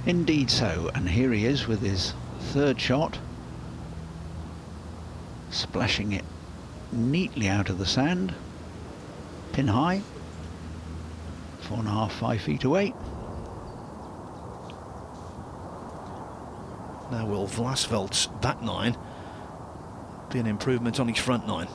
Indeed so, and here he is with his 3rd shot, splashing it neatly out of the sand, pin high, 4.5, 5 feet away. Now will Vlasveld's back 9 be an improvement on his front 9?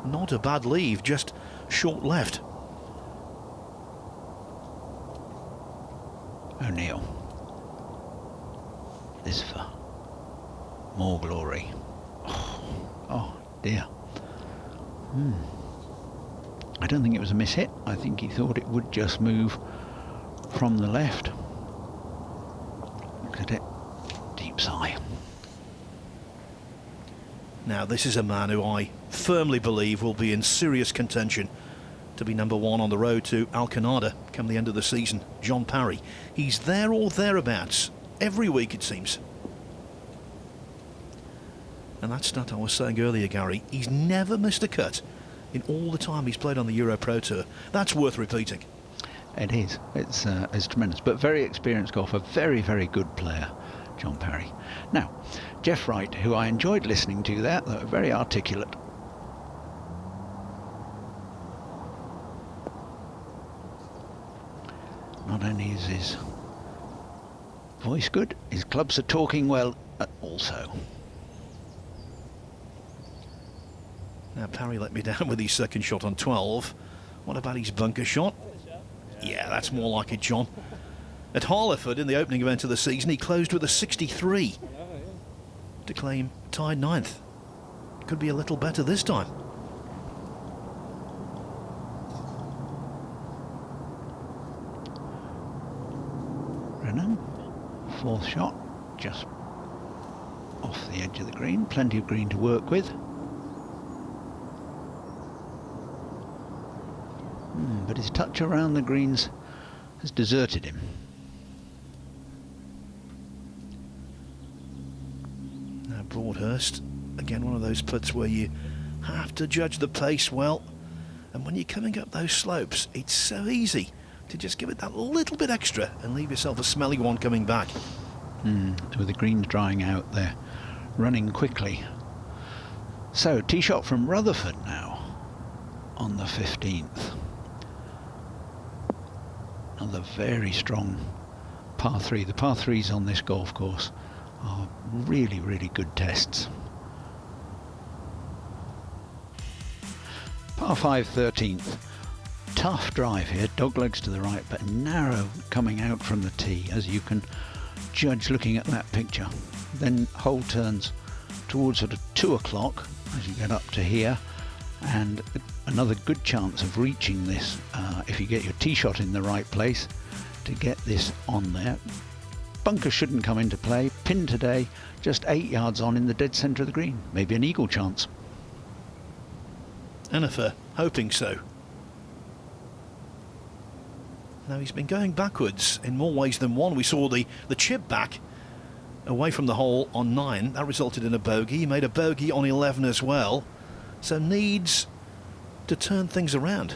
Not a bad leave, just short left. O'Neill. This for more glory. Oh dear. I don't think it was a mishit. I think he thought it would just move from the left. Look at it. Deep sigh. Now this is a man who I firmly believe will be in serious contention to be number 1 on the road to Alcanada come the end of the season. John Parry. He's there or thereabouts every week, it seems. And that stat I was saying earlier, Gary, he's never missed a cut in all the time he's played on the EuroPro Tour. That's worth repeating. It is. It's tremendous, but very experienced golfer, very, very good player, John Parry. Now, Jeff Wright, who I enjoyed listening to there, very articulate. Not only is his voice good. His clubs are talking well also. Now Parry let me down with his second shot on 12. What about his bunker shot? Yeah, that's more like it, John. At Harleford in the opening event of the season, he closed with a 63 to claim tied 9th. Could be a little better this time. Brennan, 4th shot, just off the edge of the green. Plenty of green to work with. But his touch around the greens has deserted him. Now Broadhurst, again one of those putts where you have to judge the pace well, and when you're coming up those slopes it's so easy to just give it that little bit extra and leave yourself a smelly one coming back. With the greens drying out, they're running quickly. So tee shot from Rutherford now on the 15th. Another very strong par 3. The par 3s on this golf course are really, really good tests. Par 5, 13th. Tough drive here, doglegs to the right, but narrow coming out from the tee, as you can judge looking at that picture. Then hole turns towards sort of 2 o'clock as you get up to here, and another good chance of reaching this if you get your tee shot in the right place to get this on there. Bunker shouldn't come into play. Pin today, just 8 yards on in the dead centre of the green. Maybe an eagle chance. Enifer hoping so. Now he's been going backwards in more ways than one. We saw the chip back away from the hole on 9. That resulted in a bogey. He made a bogey on 11 as well. So needs to turn things around.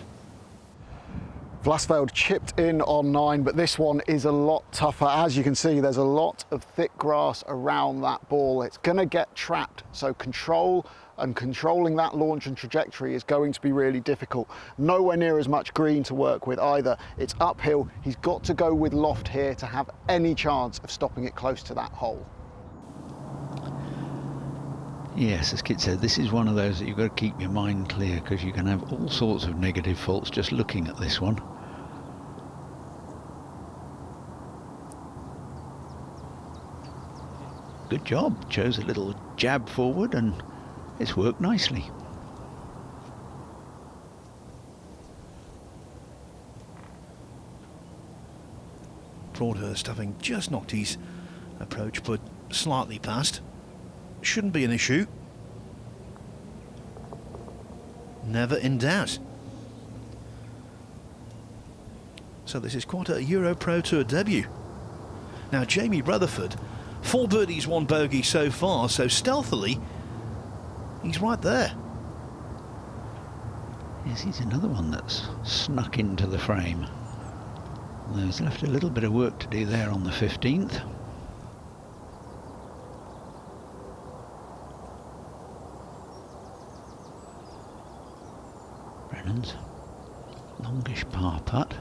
Vlasveld chipped in on 9, but this one is a lot tougher. As you can see, there's a lot of thick grass around that ball. It's going to get trapped, so controlling that launch and trajectory is going to be really difficult. Nowhere near as much green to work with either. It's uphill. He's got to go with loft here to have any chance of stopping it close to that hole. Yes, as Kit said, this is one of those that you've got to keep your mind clear, because you can have all sorts of negative faults just looking at this one. Good job, chose a little jab forward and it's worked nicely. Broadhurst having just knocked his approach but slightly past. Shouldn't be an issue. Never in doubt. So this is quite a EuroPro Tour debut. Now Jamie Rutherford, 4 birdies, 1 bogey so far, so stealthily he's right there. Yes, he's another one that's snuck into the frame. There's left a little bit of work to do there on the 15th. Brennan's longish par putt.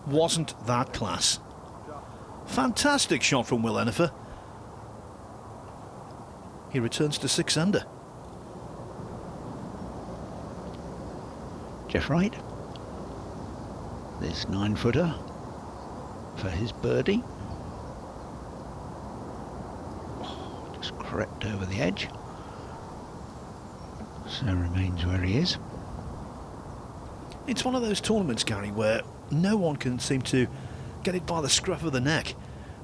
Wasn't that class? Fantastic shot from Will Enifer. He returns to 6 under. Jeff Wright. This 9-footer for his birdie. Just crept over the edge. So remains where he is. It's one of those tournaments, Gary, where no one can seem to get it by the scruff of the neck.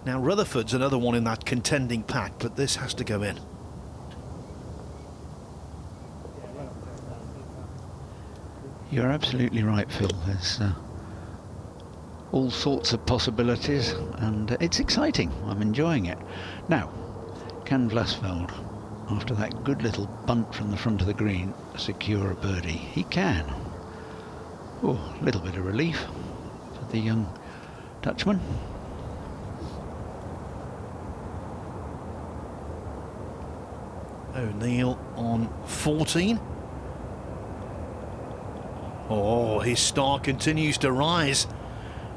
Now Rutherford's another one in that contending pack, but this has to go in. You're absolutely right, Phil. There's all sorts of possibilities, and it's exciting. I'm enjoying it. Now, can Vlasveld, after that good little bunt from the front of the green, secure a birdie? He can. Oh, a little bit of relief for the young Dutchman. O'Neill on 14. Oh, his star continues to rise.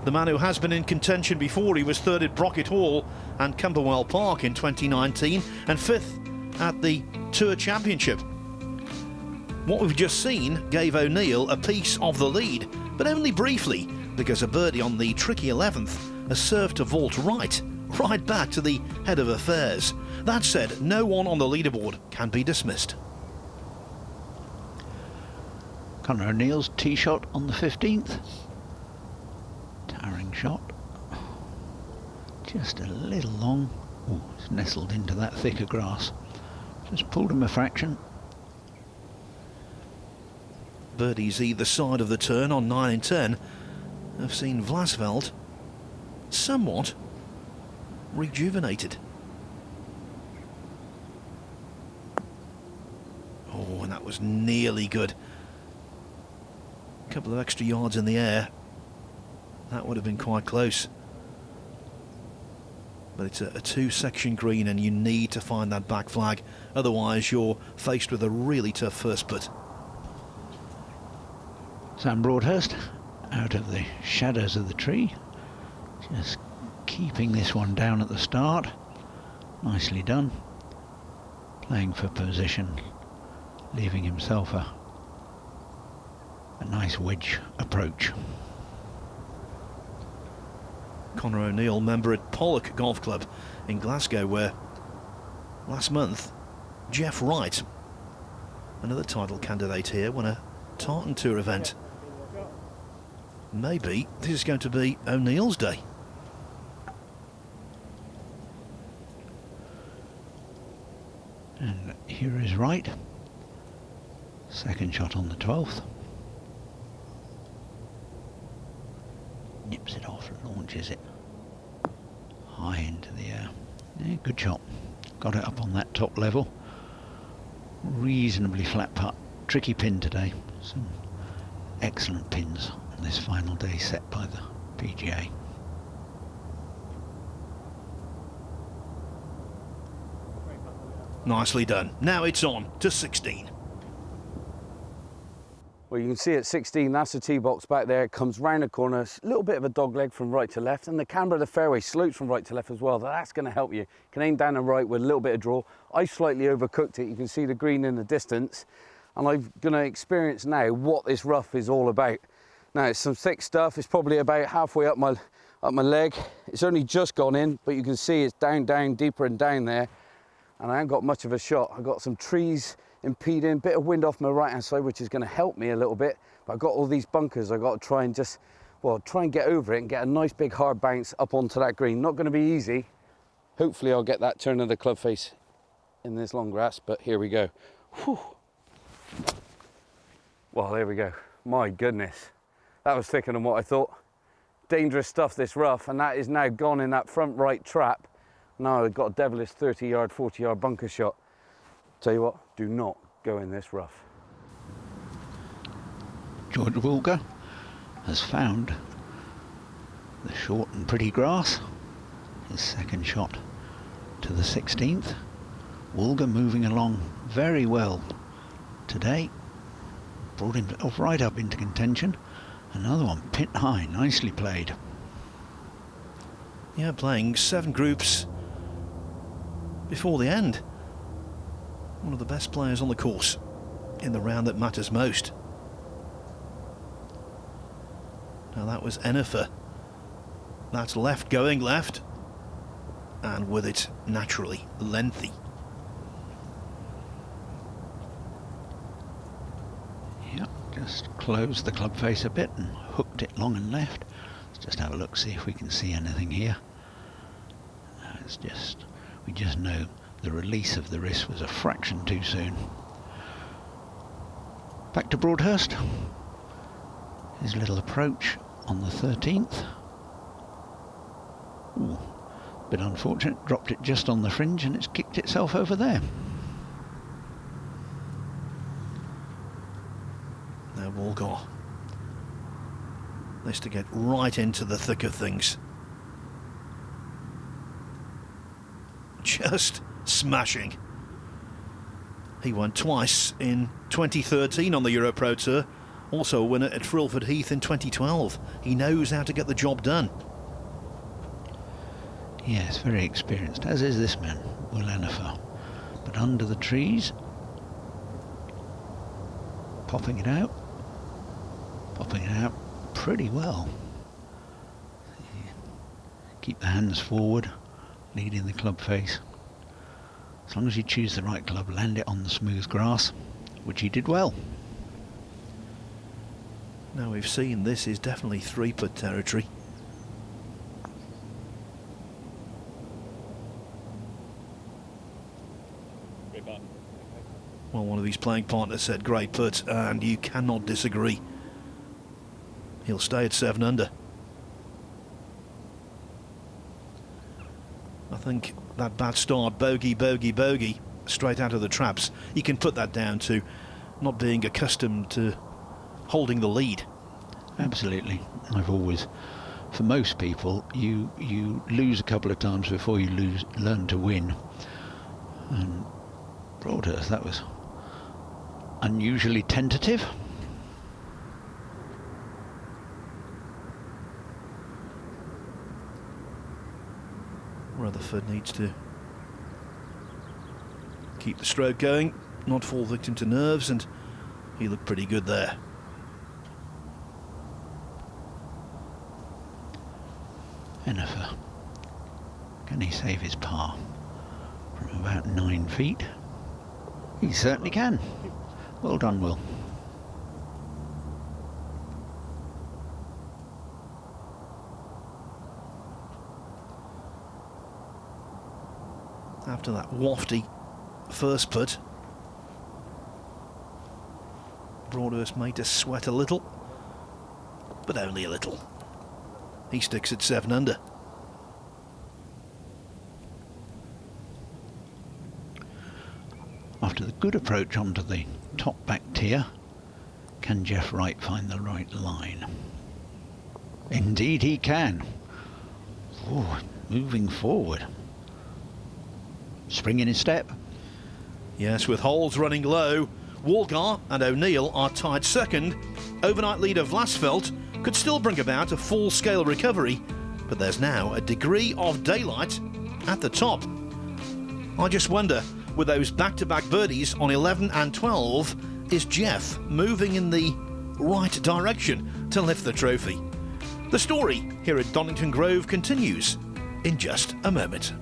The man who has been in contention before, he was third at Brocket Hall and Camberwell Park in 2019 and fifth at the Tour Championship. What we've just seen gave O'Neill a piece of the lead, but only briefly, because a birdie on the tricky 11th has served to vault right back to the head of affairs. That said, no one on the leaderboard can be dismissed. Conor O'Neill's tee shot on the 15th. Towering shot. Just a little long. Oh, it's nestled into that thicker grass. Just pulled him a fraction. Birdies either side of the turn on 9 and 10 have seen Vlasveld somewhat rejuvenated. Oh, and that was nearly good. A couple of extra yards in the air. That would have been quite close. But it's a 2-section green and you need to find that back flag. Otherwise you're faced with a really tough first putt. Sam Broadhurst out of the shadows of the tree. Just keeping this one down at the start. Nicely done. Playing for position. Leaving himself a nice wedge approach. Conor O'Neill, member at Pollock Golf Club in Glasgow, where last month Jeff Wright, another title candidate here, won a Tartan Tour event. Maybe this is going to be O'Neill's day. And here is Wright. Second shot on the 12th. Nips it off, launches it high into the air. Yeah, good shot. Got it up on that top level. Reasonably flat putt. Tricky pin today. Some excellent pins on this final day set by the PGA. Nicely done. Now it's on to 16. Well, you can see at 16, that's the tee box back there. It comes round the corner, a little bit of a dog leg from right to left, and the camber of the fairway slopes from right to left as well. That's going to help you. You can aim down and right with a little bit of draw. I slightly overcooked it. You can see the green in the distance, and I'm going to experience now what this rough is all about. Now, it's some thick stuff. It's probably about halfway up my leg. It's only just gone in, but you can see it's down, deeper and down there, and I haven't got much of a shot. I've got some trees impeding, bit of wind off my right hand side, which is going to help me a little bit, but I've got all these bunkers. I've got to try and just, well, try and get over it and get a nice big hard bounce up onto that green. Not going to be easy. Hopefully I'll get that turn of the club face in this long grass, but here we go. Whew. Well, there we go. My goodness, that was thicker than what I thought. Dangerous stuff, this rough, and that is now gone in that front right trap. Now I've got a devilish 30-yard, 40-yard bunker shot. Tell you what, do not go in this rough. George Woolger has found the short and pretty grass. His second shot to the 16th. Woolger moving along very well today. Brought him right up into contention. Another one pit high, nicely played. Yeah, playing 7 groups before the end. One of the best players on the course in the round that matters most. Now that was Enifer. That's left going left, and with it naturally lengthy. Yep, just closed the club face a bit and hooked it long and left. Let's just have a look, see if we can see anything here. It's just, we just know the release of the wrist was a fraction too soon. Back to Broadhurst. His little approach on the 13th. Ooh, bit unfortunate, dropped it just on the fringe and it's kicked itself over there. Now Walgar this to get right into the thick of things. Just smashing. He won twice in 2013 on the EuroPro Tour, also a winner at Frilford Heath in 2012. He knows how to get the job done. Yes, very experienced, as is this man, Will Enifer. But under the trees, popping it out pretty well. Keep the hands forward, leading the club face. As long as you choose the right club, land it on the smooth grass, which he did well. Now we've seen this is definitely three-putt territory. Well, one of his playing partners said great putt, and you cannot disagree. He'll stay at 7 under. I think that bad start, bogey, bogey, bogey, straight out of the traps, you can put that down to not being accustomed to holding the lead. Absolutely. I've always, for most people, you lose a couple of times before you learn to win. And Broadhurst, that was unusually tentative. Rutherford needs to keep the stroke going, not fall victim to nerves, and he looked pretty good there. Enifer, can he save his par from about 9 feet? He certainly can. Well done, Will. After that wafty first putt, Broadhurst made us sweat a little, but only a little. He sticks at 7 under. After the good approach onto the top back tier, can Jeff Wright find the right line? Indeed he can. Oh, moving forward. Spring in his step. Yes, with holes running low, Walgar and O'Neill are tied second. Overnight leader Vlasveld could still bring about a full-scale recovery, but there's now a degree of daylight at the top. I just wonder, with those back-to-back birdies on 11 and 12, is Jeff moving in the right direction to lift the trophy? The story here at Donnington Grove continues in just a moment.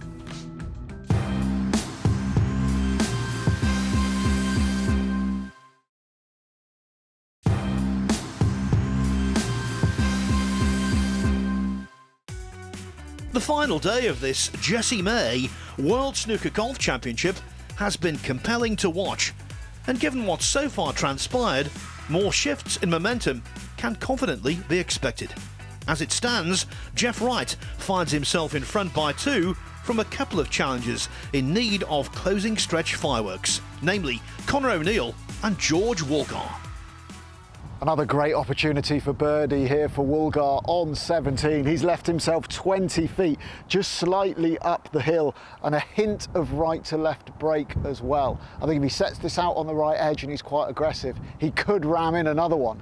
The final day of this Jessie May World Snooker Golf Championship has been compelling to watch, and given what's so far transpired, more shifts in momentum can confidently be expected. As it stands, Jeff Wright finds himself in front by 2 from a couple of challengers in need of closing stretch fireworks, namely Conor O'Neill and George Walgar. Another great opportunity for birdie here for Woolgar on 17. He's left himself 20 feet, just slightly up the hill, and a hint of right to left break as well. I think if he sets this out on the right edge and he's quite aggressive, he could ram in another one.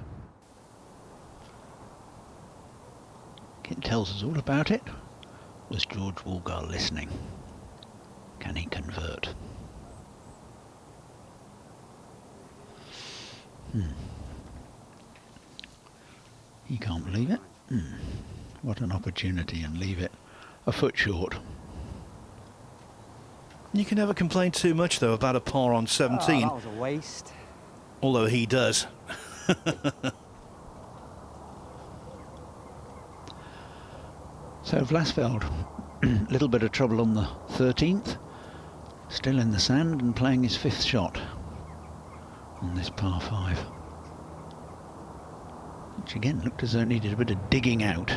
It tells us all about it. Was George Woolgar listening? Can he convert? You can't believe it. What an opportunity, and leave it a foot short. You can never complain too much, though, about a par on 17. Oh, that was a waste. Although he does. So Vlasveld, a little bit of trouble on the 13th. Still in the sand and playing his 5th shot on this par 5. Which again looked as though it needed a bit of digging out.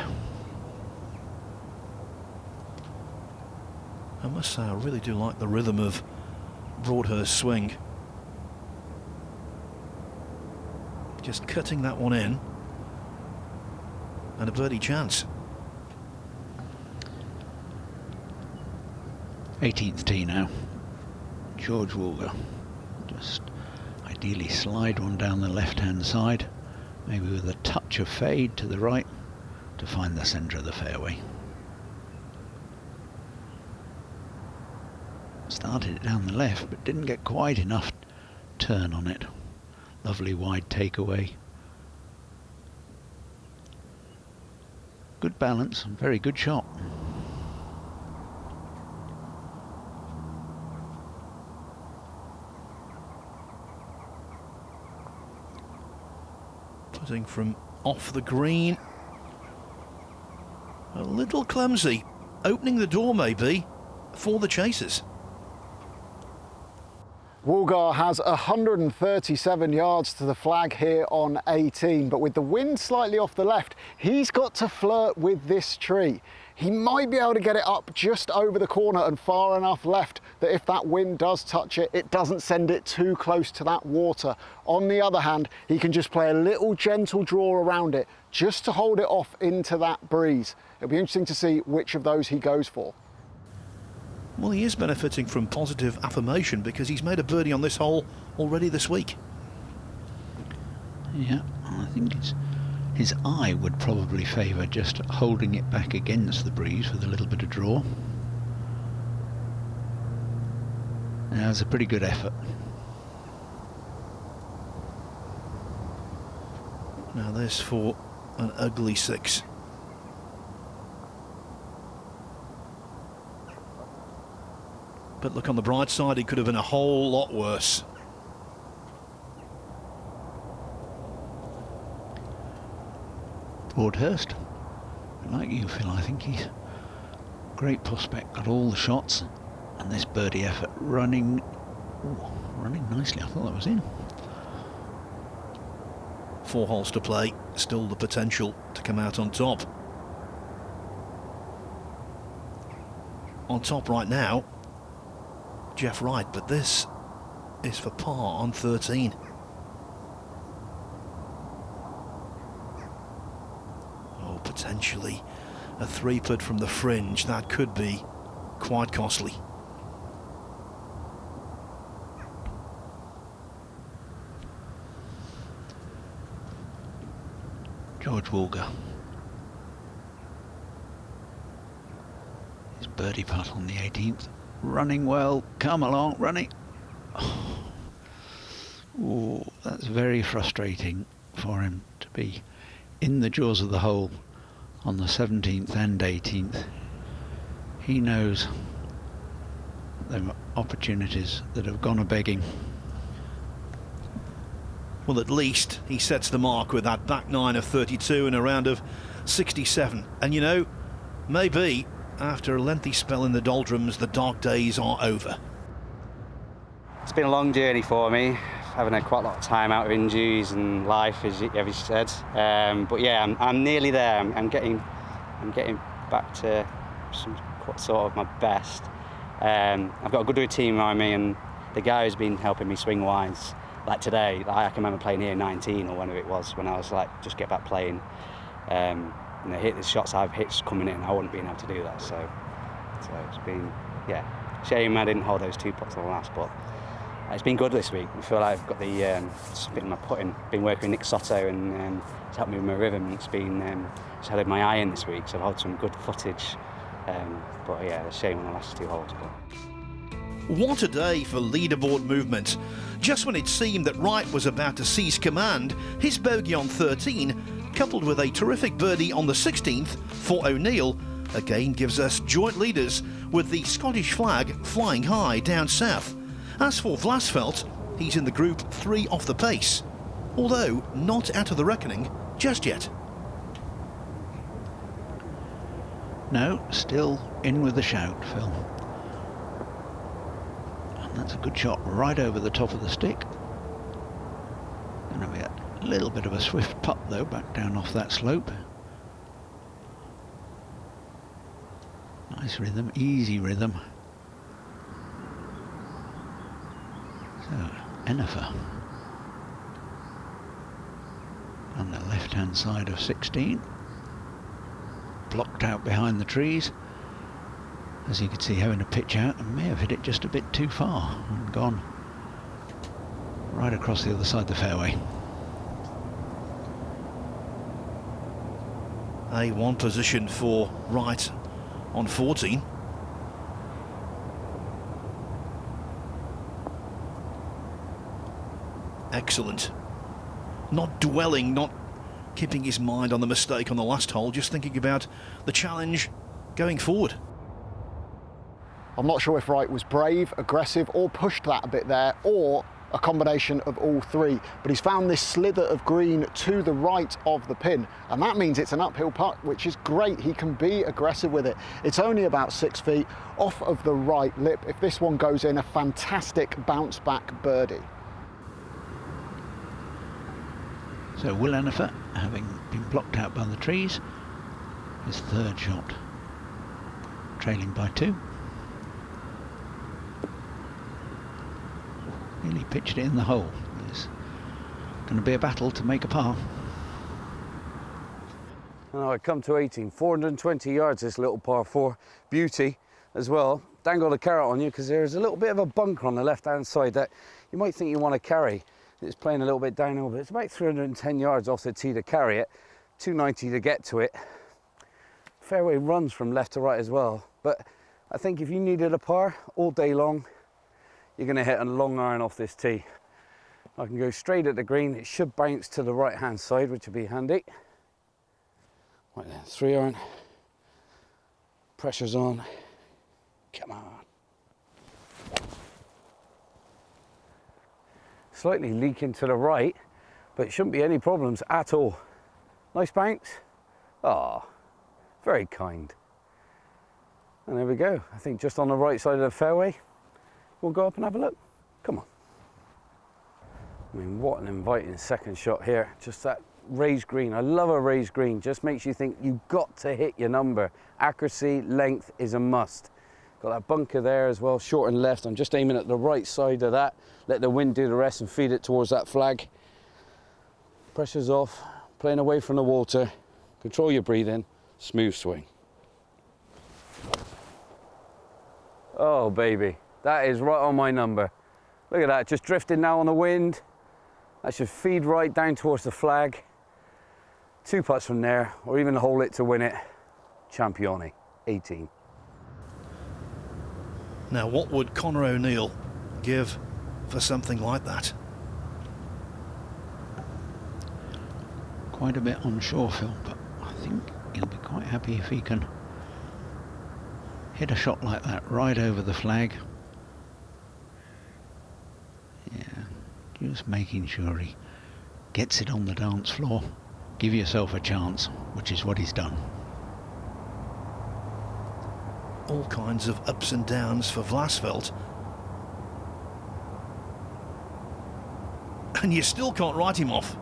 I must say, I really do like the rhythm of Broadhurst's swing. Just cutting that one in. and a birdie chance. 18th tee now. George Walger. Just ideally slide one down the left-hand side, maybe with a touch of fade to the right to find the centre of the fairway. Started it down the left, but didn't get quite enough turn on it. Lovely wide takeaway. Good balance, very good shot. Putting from off the green. A little clumsy. Opening the door maybe for the chasers. Woolgar has 137 yards to the flag here on 18, but with the wind slightly off the left, he's got to flirt with this tree. He might be able to get it up just over the corner and far enough left that if that wind does touch it, it doesn't send it too close to that water. On the other hand, he can just play a little gentle draw around it just to hold it off into that breeze. It'll be interesting to see which of those he goes for. Well, he is benefiting from positive affirmation because he's made a birdie on this hole already this week. Yeah, I think his eye would probably favour just holding it back against the breeze with a little bit of draw. That was a pretty good effort. Now this for an ugly 6. But look, on the bright side, it could have been a whole lot worse. Broadhurst, like you, Phil, I think he's a great prospect, got all the shots, and this birdie effort running nicely. I thought that was in. 4 holes to play, still the potential to come out on top. On top right now, Jeff Wright, but this is for par on 13. Oh, potentially a 3-putt from the fringe. That could be quite costly. George Walger. His birdie putt on the 18th. Running well, come along, running. Oh, that's very frustrating for him to be in the jaws of the hole on the 17th and 18th. He knows there are opportunities that have gone a-begging. Well, at least he sets the mark with that back 9 of 32 in a round of 67. And you know, maybe after a lengthy spell in the doldrums, the dark days are over. It's been a long journey for me, having had quite a lot of time out of injuries and life, as you said. But yeah, I'm nearly there. I'm getting back to some sort of my best. I've got a good routine around me, and the guy who's been helping me swing wise, like today, I can remember playing here in 19 or whenever it was, when I was like, just get back playing. And they hit the shots I've hit coming in, I wouldn't be able to do that. So it's been, yeah, shame I didn't hold those 2 putts on the last, but it's been good this week. I feel like I've got the spin in my putting. Been working with Nick Soto, and it's helped me with my rhythm. It's been just had my eye in this week, so I've had some good footage. But yeah, a shame on the last 2 holes. But. What a day for leaderboard movement. Just when it seemed that Wright was about to seize command, his bogey on 13, coupled with a terrific birdie on the 16th for O'Neill, again gives us joint leaders with the Scottish flag flying high down south. As for Vlasfelt, he's in the group 3 off the pace, although not out of the reckoning just yet. No, still in with the shout, Phil. And that's a good shot right over the top of the stick. Gonna be a little bit of a swift putt though, back down off that slope. Nice rhythm, easy rhythm. So, Ennifer on the left-hand side of 16. blocked out behind the trees. As you can see, having a pitch out and may have hit it just a bit too far and gone right across the other side of the fairway. A1 position for Wright on 14. Excellent. Not dwelling, not keeping his mind on the mistake on the last hole, just thinking about the challenge going forward. I'm not sure if Wright was brave, aggressive, or pushed that a bit there, or a combination of all three, but he's found this slither of green to the right of the pin, and that means it's an uphill putt, which is great. He can be aggressive with it. It's only about 6 feet off of the right lip. If this one goes in, a fantastic bounce back birdie. So Will Enifer, having been blocked out by the trees, his third shot, trailing by 2. Nearly pitched it in the hole. It's going to be a battle to make a par. And I come to 18, 420 yards, this little par 4. Beauty as well. Dangle the carrot on you because there's a little bit of a bunker on the left-hand side that you might think you want to carry. It's playing a little bit downhill, but it's about 310 yards off the tee to carry it, 290 to get to it. Fairway runs from left to right as well, but I think if you needed a par all day long, you're going to hit a long iron off this tee. I can go straight at the green. It should bounce to the right hand side, which would be handy. Right then, 3 iron. Pressure's on. Come on. Slightly leaking to the right, but it shouldn't be any problems at all. Nice bounce. Ah, very kind. And there we go. I think just on the right side of the fairway. We'll go up and have a look. Come on. I mean, what an inviting second shot here. Just that raised green. I love a raised green. Just makes you think you've got to hit your number. Accuracy, length is a must. Got that bunker there as well, short and left. I'm just aiming at the right side of that. Let the wind do the rest and feed it towards that flag. Pressure's off. Playing away from the water. Control your breathing. Smooth swing. Oh, baby. That is right on my number. Look at that, just drifting now on the wind. That should feed right down towards the flag. 2 putts from there, or even hole it to win it. Champione, 18. Now, what would Conor O'Neill give for something like that? Quite a bit unsure, Phil, but I think he'll be quite happy if he can hit a shot like that right over the flag. Yeah, just making sure he gets it on the dance floor. Give yourself a chance, which is what he's done. All kinds of ups and downs for Vlasveld. And you still can't write him off.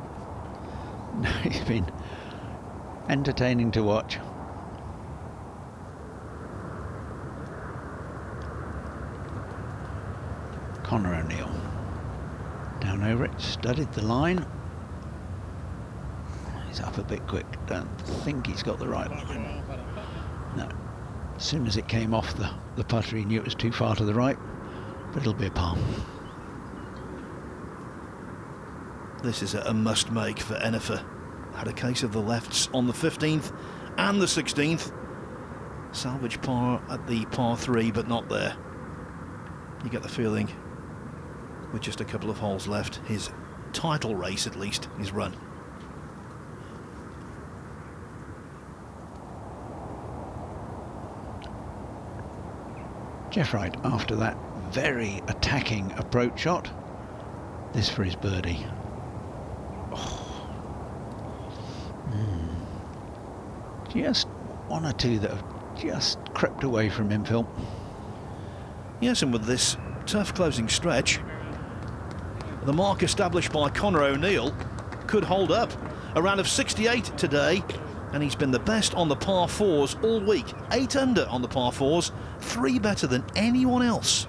No, he's been entertaining to watch. Conor O'Neill. Down over it, studied the line. He's up a bit quick. Don't think he's got the right line. No. As soon as it came off the putter, he knew it was too far to the right, but it'll be a par. This is a must-make for Enifer. Had a case of the lefts on the 15th and the 16th. Salvage par at the par 3, but not there. You get the feeling, with just a couple of holes left, his title race at least is run. Jeff Wright, after that very attacking approach shot, this for his birdie. Just one or two that have just crept away from him, Phil. Yes, and with this tough closing stretch, the mark established by Conor O'Neill could hold up. A round of 68 today, and he's been the best on the par 4s all week. 8 under on the par 4s, 3 better than anyone else.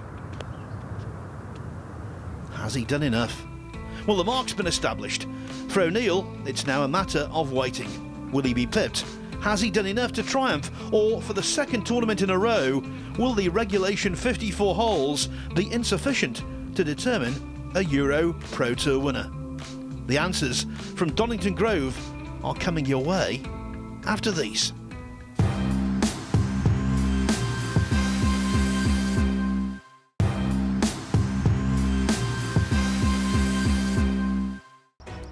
Has he done enough? Well, the mark's been established. For O'Neill, it's now a matter of waiting. Will he be pipped? Has he done enough to triumph, or for the second tournament in a row, will the regulation 54 holes be insufficient to determine a Euro Pro Tour winner? The answers from Donnington Grove are coming your way after these.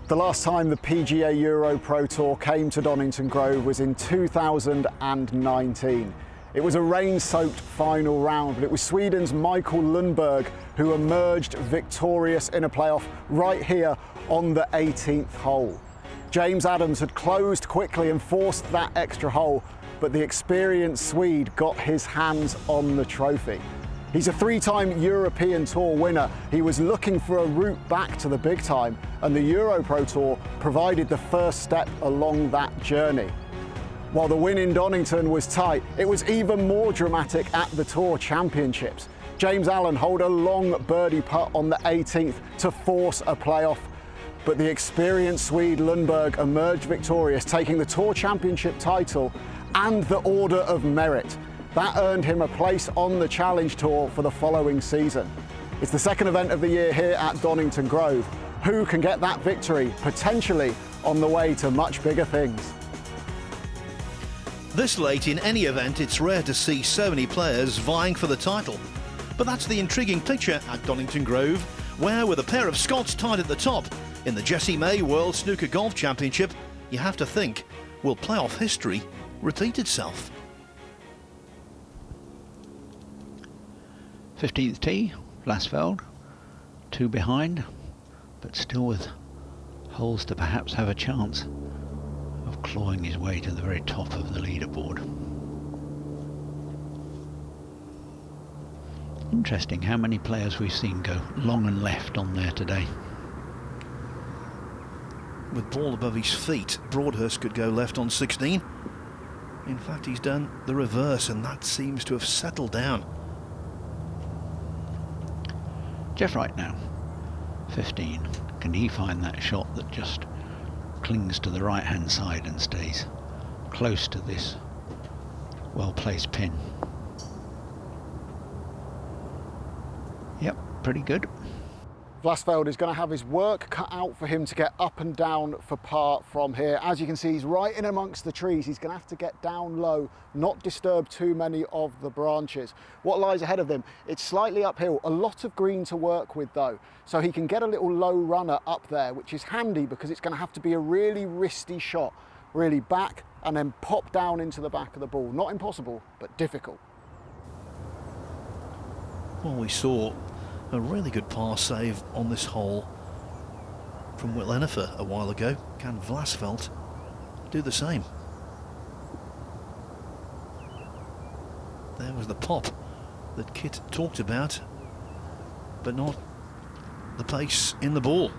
The last time the PGA EuroPro Tour came to Donnington Grove was in 2019. It was a rain-soaked final round, but it was Sweden's Mikael Lundberg who emerged victorious in a playoff right here on the 18th hole. James Adams had closed quickly and forced that extra hole, but the experienced Swede got his hands on the trophy. He's a three-time European Tour winner. He was looking for a route back to the big time, and the EuroPro Tour provided the first step along that journey. While the win in Donnington was tight, it was even more dramatic at the Tour Championships. James Allen holed a long birdie putt on the 18th to force a playoff, but the experienced Swede Lundberg emerged victorious, taking the Tour Championship title and the Order of Merit. That earned him a place on the Challenge Tour for the following season. It's the second event of the year here at Donnington Grove. Who can get that victory, potentially on the way to much bigger things? This late in any event, it's rare to see so many players vying for the title. But that's the intriguing picture at Donnington Grove, where with a pair of Scots tied at the top in the Jessie May World Snooker Golf Championship, you have to think, will playoff history repeat itself? 15th tee, Vlasveld, 2 behind, but still with holes to perhaps have a chance of clawing his way to the very top of the leaderboard. Interesting how many players we've seen go long and left on there today. With ball above his feet, Broadhurst could go left on 16. In fact, he's done the reverse, and that seems to have settled down. Jeff Wright now, 15. Can he find that shot that just clings to the right hand side and stays close to this well placed pin? Yep, pretty good. Vlasveld is going to have his work cut out for him to get up and down for par from here. As you can see, he's right in amongst the trees. He's going to have to get down low, not disturb too many of the branches. What lies ahead of him? It's slightly uphill, a lot of green to work with though. So he can get a little low runner up there, which is handy because it's going to have to be a really wristy shot, really back and then pop down into the back of the ball. Not impossible, but difficult. Well, we saw a really good par save on this hole from Will Ennifer a while ago. Can Vlasveld do the same? There was the pop that Kit talked about, but not the pace in the ball.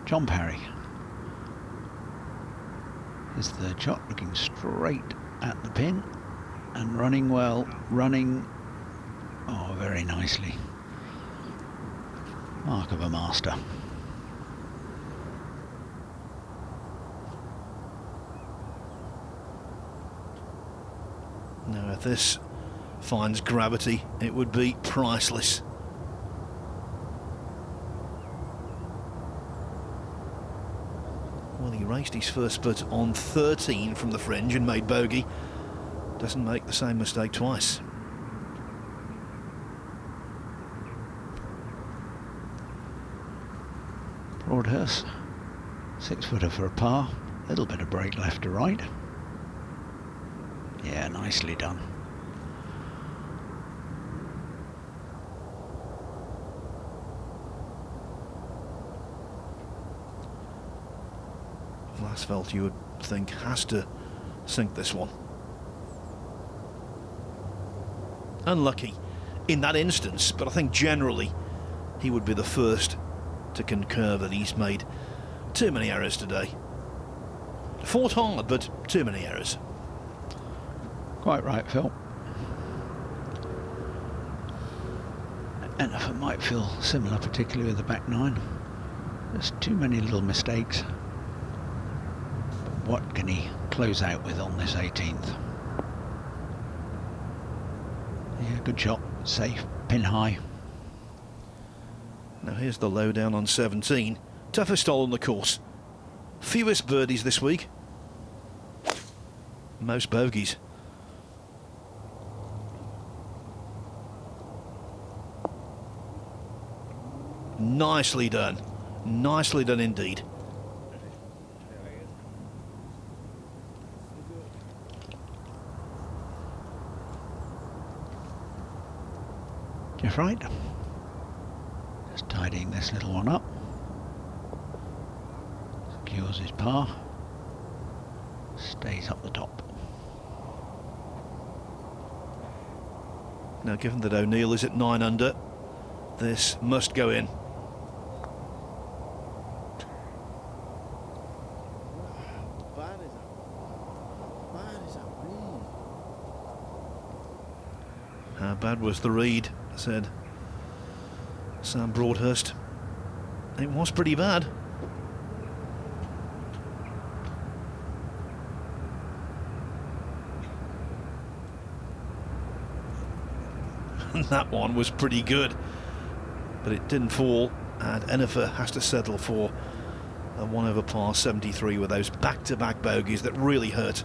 John Parry is the shot, looking straight at the pin and running well, oh, very nicely. Mark of a master. Now, if this finds gravity, it would be priceless. Well, he raced his first putt on 13 from the fringe and made bogey. Doesn't make the same mistake twice. Broadhurst, 6-footer for a par, little bit of break left to right. Yeah, nicely done. Vlasveld, you would think, has to sink this one. Unlucky in that instance, but I think generally he would be the first to concur that he's made too many errors today. Fought hard, but too many errors. Quite right, Phil. And if it might feel similar, particularly with the back nine. There's too many little mistakes. But What can he close out with on this 18th? Yeah, good shot, safe, pin high. Now here's the lowdown on 17. Toughest hole on the course. Fewest birdies this week. Most bogeys. Nicely done. Nicely done indeed. Jeff Wright. Just tidying this little one up. Secures his par. Stays up the top. Now, given that O'Neill is at 9 under, this must go in. How bad was the read, said Sam Broadhurst. It was pretty bad. And that one was pretty good, but it didn't fall, and Enifer has to settle for a 1 over par 73 with those back-to-back bogeys that really hurt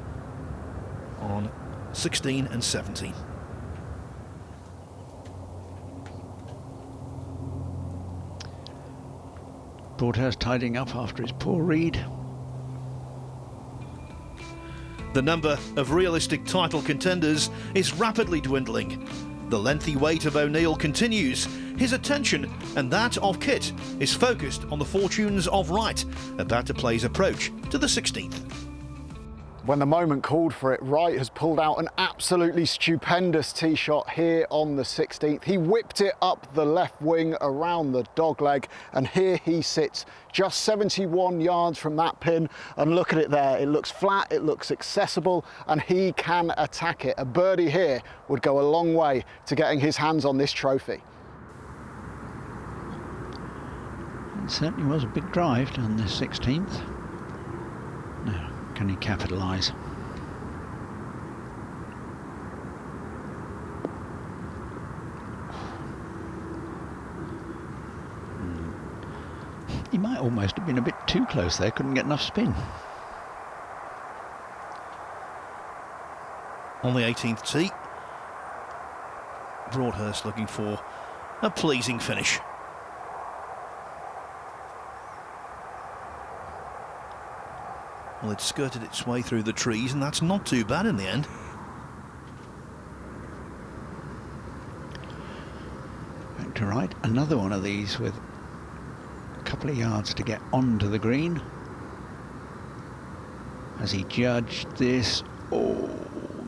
on 16 and 17. Broadhurst tidying up after his poor read. The number of realistic title contenders is rapidly dwindling. The lengthy wait of O'Neill continues. His attention and that of Kit is focused on the fortunes of Wright, about to play his approach to the 16th. When the moment called for it, Wright has pulled out an absolutely stupendous tee shot here on the 16th. He whipped it up the left wing around the dogleg, and here he sits just 71 yards from that pin. And look at it there, it looks flat, it looks accessible, and he can attack it. A birdie here would go a long way to getting his hands on this trophy. It certainly was a big drive on this 16th. Now, can he capitalise? He might almost have been a bit too close there, couldn't get enough spin. On the 18th tee, Broadhurst looking for a pleasing finish. Well, it skirted its way through the trees, and that's not too bad in the end. Back to Wright, another one of these with a couple of yards to get onto the green. As he judged this, oh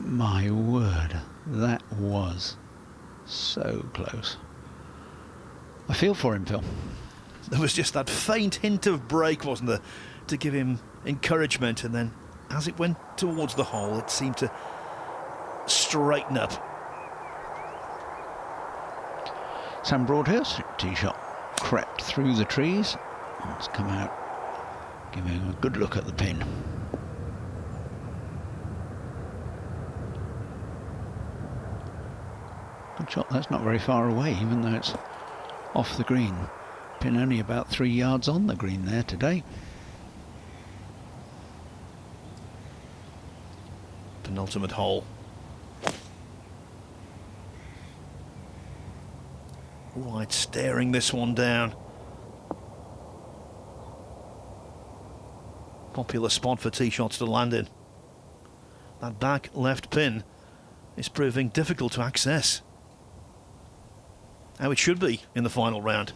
my word, that was so close. I feel for him, Phil. There was just that faint hint of break, wasn't there, to give him encouragement, and then as it went towards the hole, it seemed to straighten up. Sam Broadhurst, tee shot crept through the trees. It's come out, giving a good look at the pin. Good shot, that's not very far away, even though it's off the green. Pin only about 3 yards on the green there today. Penultimate hole. Wright staring this one down. Popular spot for tee shots to land in. That back left pin is proving difficult to access. How it should be in the final round.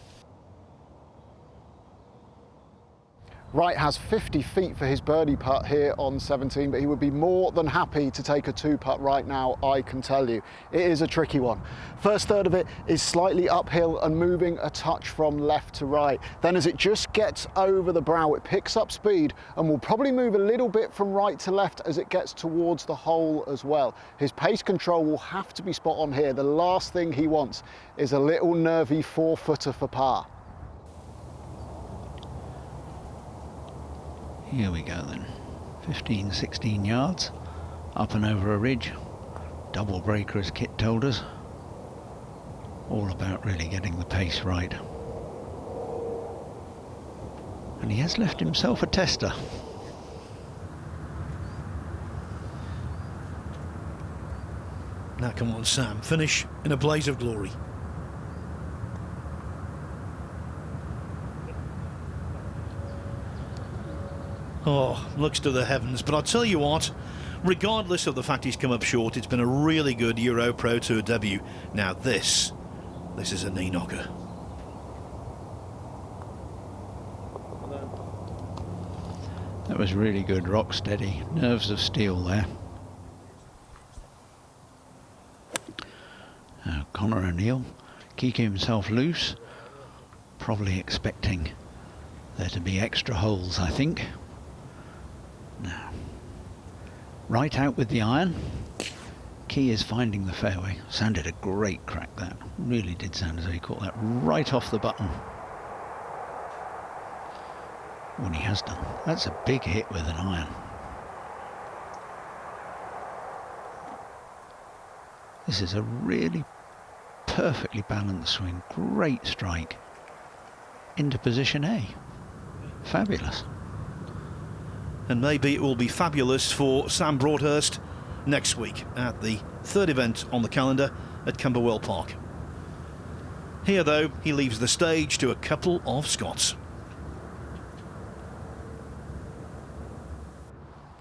Wright has 50 feet for his birdie putt here on 17, but he would be more than happy to take a 2-putt right now, I can tell you. It is a tricky one. First third of it is slightly uphill and moving a touch from left to right. Then as it just gets over the brow, it picks up speed and will probably move a little bit from right to left as it gets towards the hole as well. His pace control will have to be spot on here. The last thing he wants is a little nervy 4-footer for par. Here we go then. 15, 16 yards, up and over a ridge. Double breaker, as Kit told us. All about really getting the pace right. And he has left himself a tester. Now come on, Sam, finish in a blaze of glory. Oh, looks to the heavens, but I'll tell you what, regardless of the fact he's come up short, it's been a really good EuroPro Tour debut. Now this is a knee knocker. That was really good, rock steady, nerves of steel there. Now Conor O'Neill keeping himself loose, probably expecting there to be extra holes, I think. Now, right out with the iron. Key is finding the fairway. Sounded a great crack, that. Really did sound as though he caught that right off the button. When he has done. That's a big hit with an iron. This is a really perfectly balanced swing. Great strike. Into position A. Fabulous. And maybe it will be fabulous for Sam Broadhurst next week at the third event on the calendar at Camberwell Park. Here, though, he leaves the stage to a couple of Scots.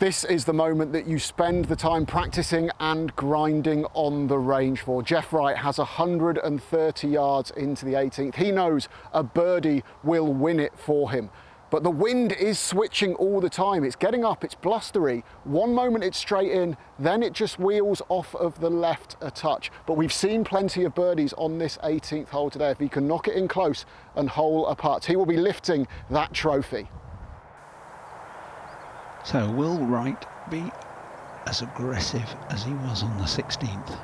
This is the moment that you spend the time practicing and grinding on the range for. Jeff Wright has 130 yards into the 18th. He knows a birdie will win it for him. But the wind is switching all the time. It's getting up, it's blustery. One moment it's straight in, then it just wheels off of the left a touch. But we've seen plenty of birdies on this 18th hole today. If he can knock it in close and hole a putt, he will be lifting that trophy. So will Wright be as aggressive as he was on the 16th?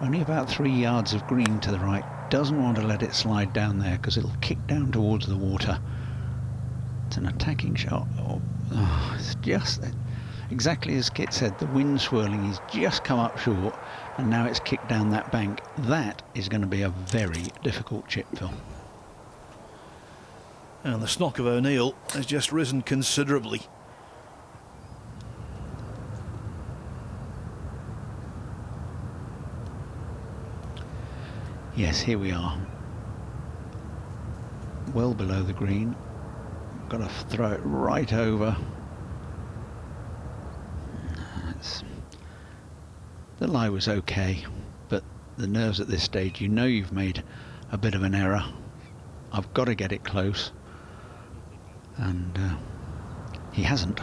Only about 3 yards of green to the right. Doesn't want to let it slide down there because it'll kick down towards the water. It's an attacking shot. Oh, it's just exactly as Kit said, the wind swirling. He's just come up short and now it's kicked down that bank. That is going to be a very difficult chip, Phil. And the stock of O'Neill has just risen considerably. Yes, here we are. Well below the green. Got to throw it right over. The lie was okay, but the nerves at this stage, you know you've made a bit of an error. I've got to get it close. And he hasn't.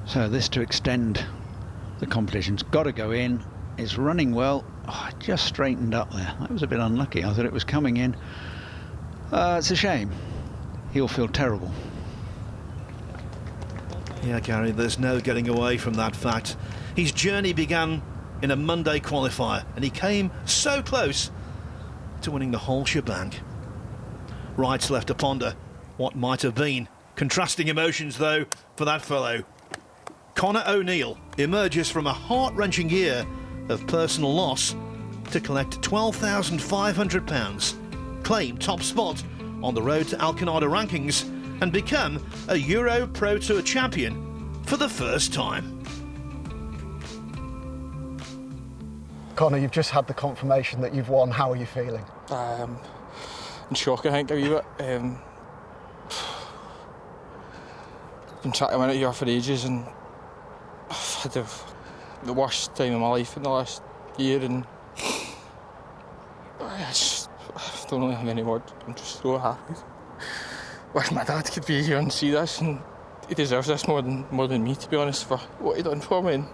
So this to extend the competition's got to go in. It's running well. Oh, it just straightened up there. That was a bit unlucky. I thought it was coming in. It's a shame. He'll feel terrible. Yeah, Gary, there's no getting away from that fact. His journey began in a Monday qualifier, and he came so close to winning the whole shebang. Wright's left to ponder what might have been. Contrasting emotions, though, for that fellow. Conor O'Neill emerges from a heart-wrenching year of personal loss to collect £12,500, claim top spot on the road to Alcanada rankings, and become a EuroPro Tour champion for the first time. Conor, you've just had the confirmation that you've won. How are you feeling? In shock, I think, a wee bit. Been trying to win it here for ages, and I've had the worst time of my life in the last year, and I don't really have any words. I'm just so happy. Wish my dad could be here and see this, and he deserves this more than me, to be honest, for what he done for me. And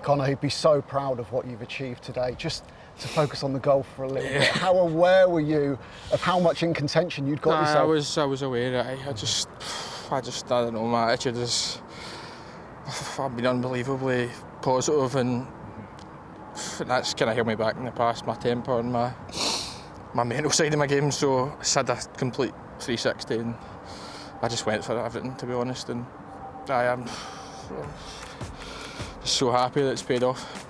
Conor, he'd be so proud of what you've achieved today. Just to focus on the golf for a little bit. How aware were you of how much in contention you'd got yourself? I was aware. I don't know, my attitude is, I've been unbelievably positive, and that's kind of held me back in the past. My temper and my my mental side of my game, so I had a complete 360 and I just went for everything, to be honest, and I am so happy that it's paid off.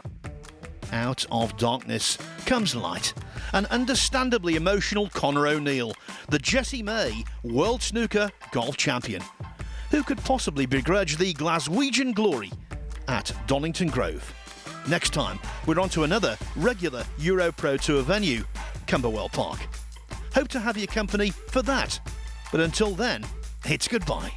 Out of darkness comes light. An understandably emotional Conor O'Neill, the Jessie May World Snooker Golf Champion. Who could possibly begrudge the Glaswegian glory at Donnington Grove? Next time, we're on to another regular EuroPro Tour venue, Camberwell Park. Hope to have your company for that. But until then, it's goodbye.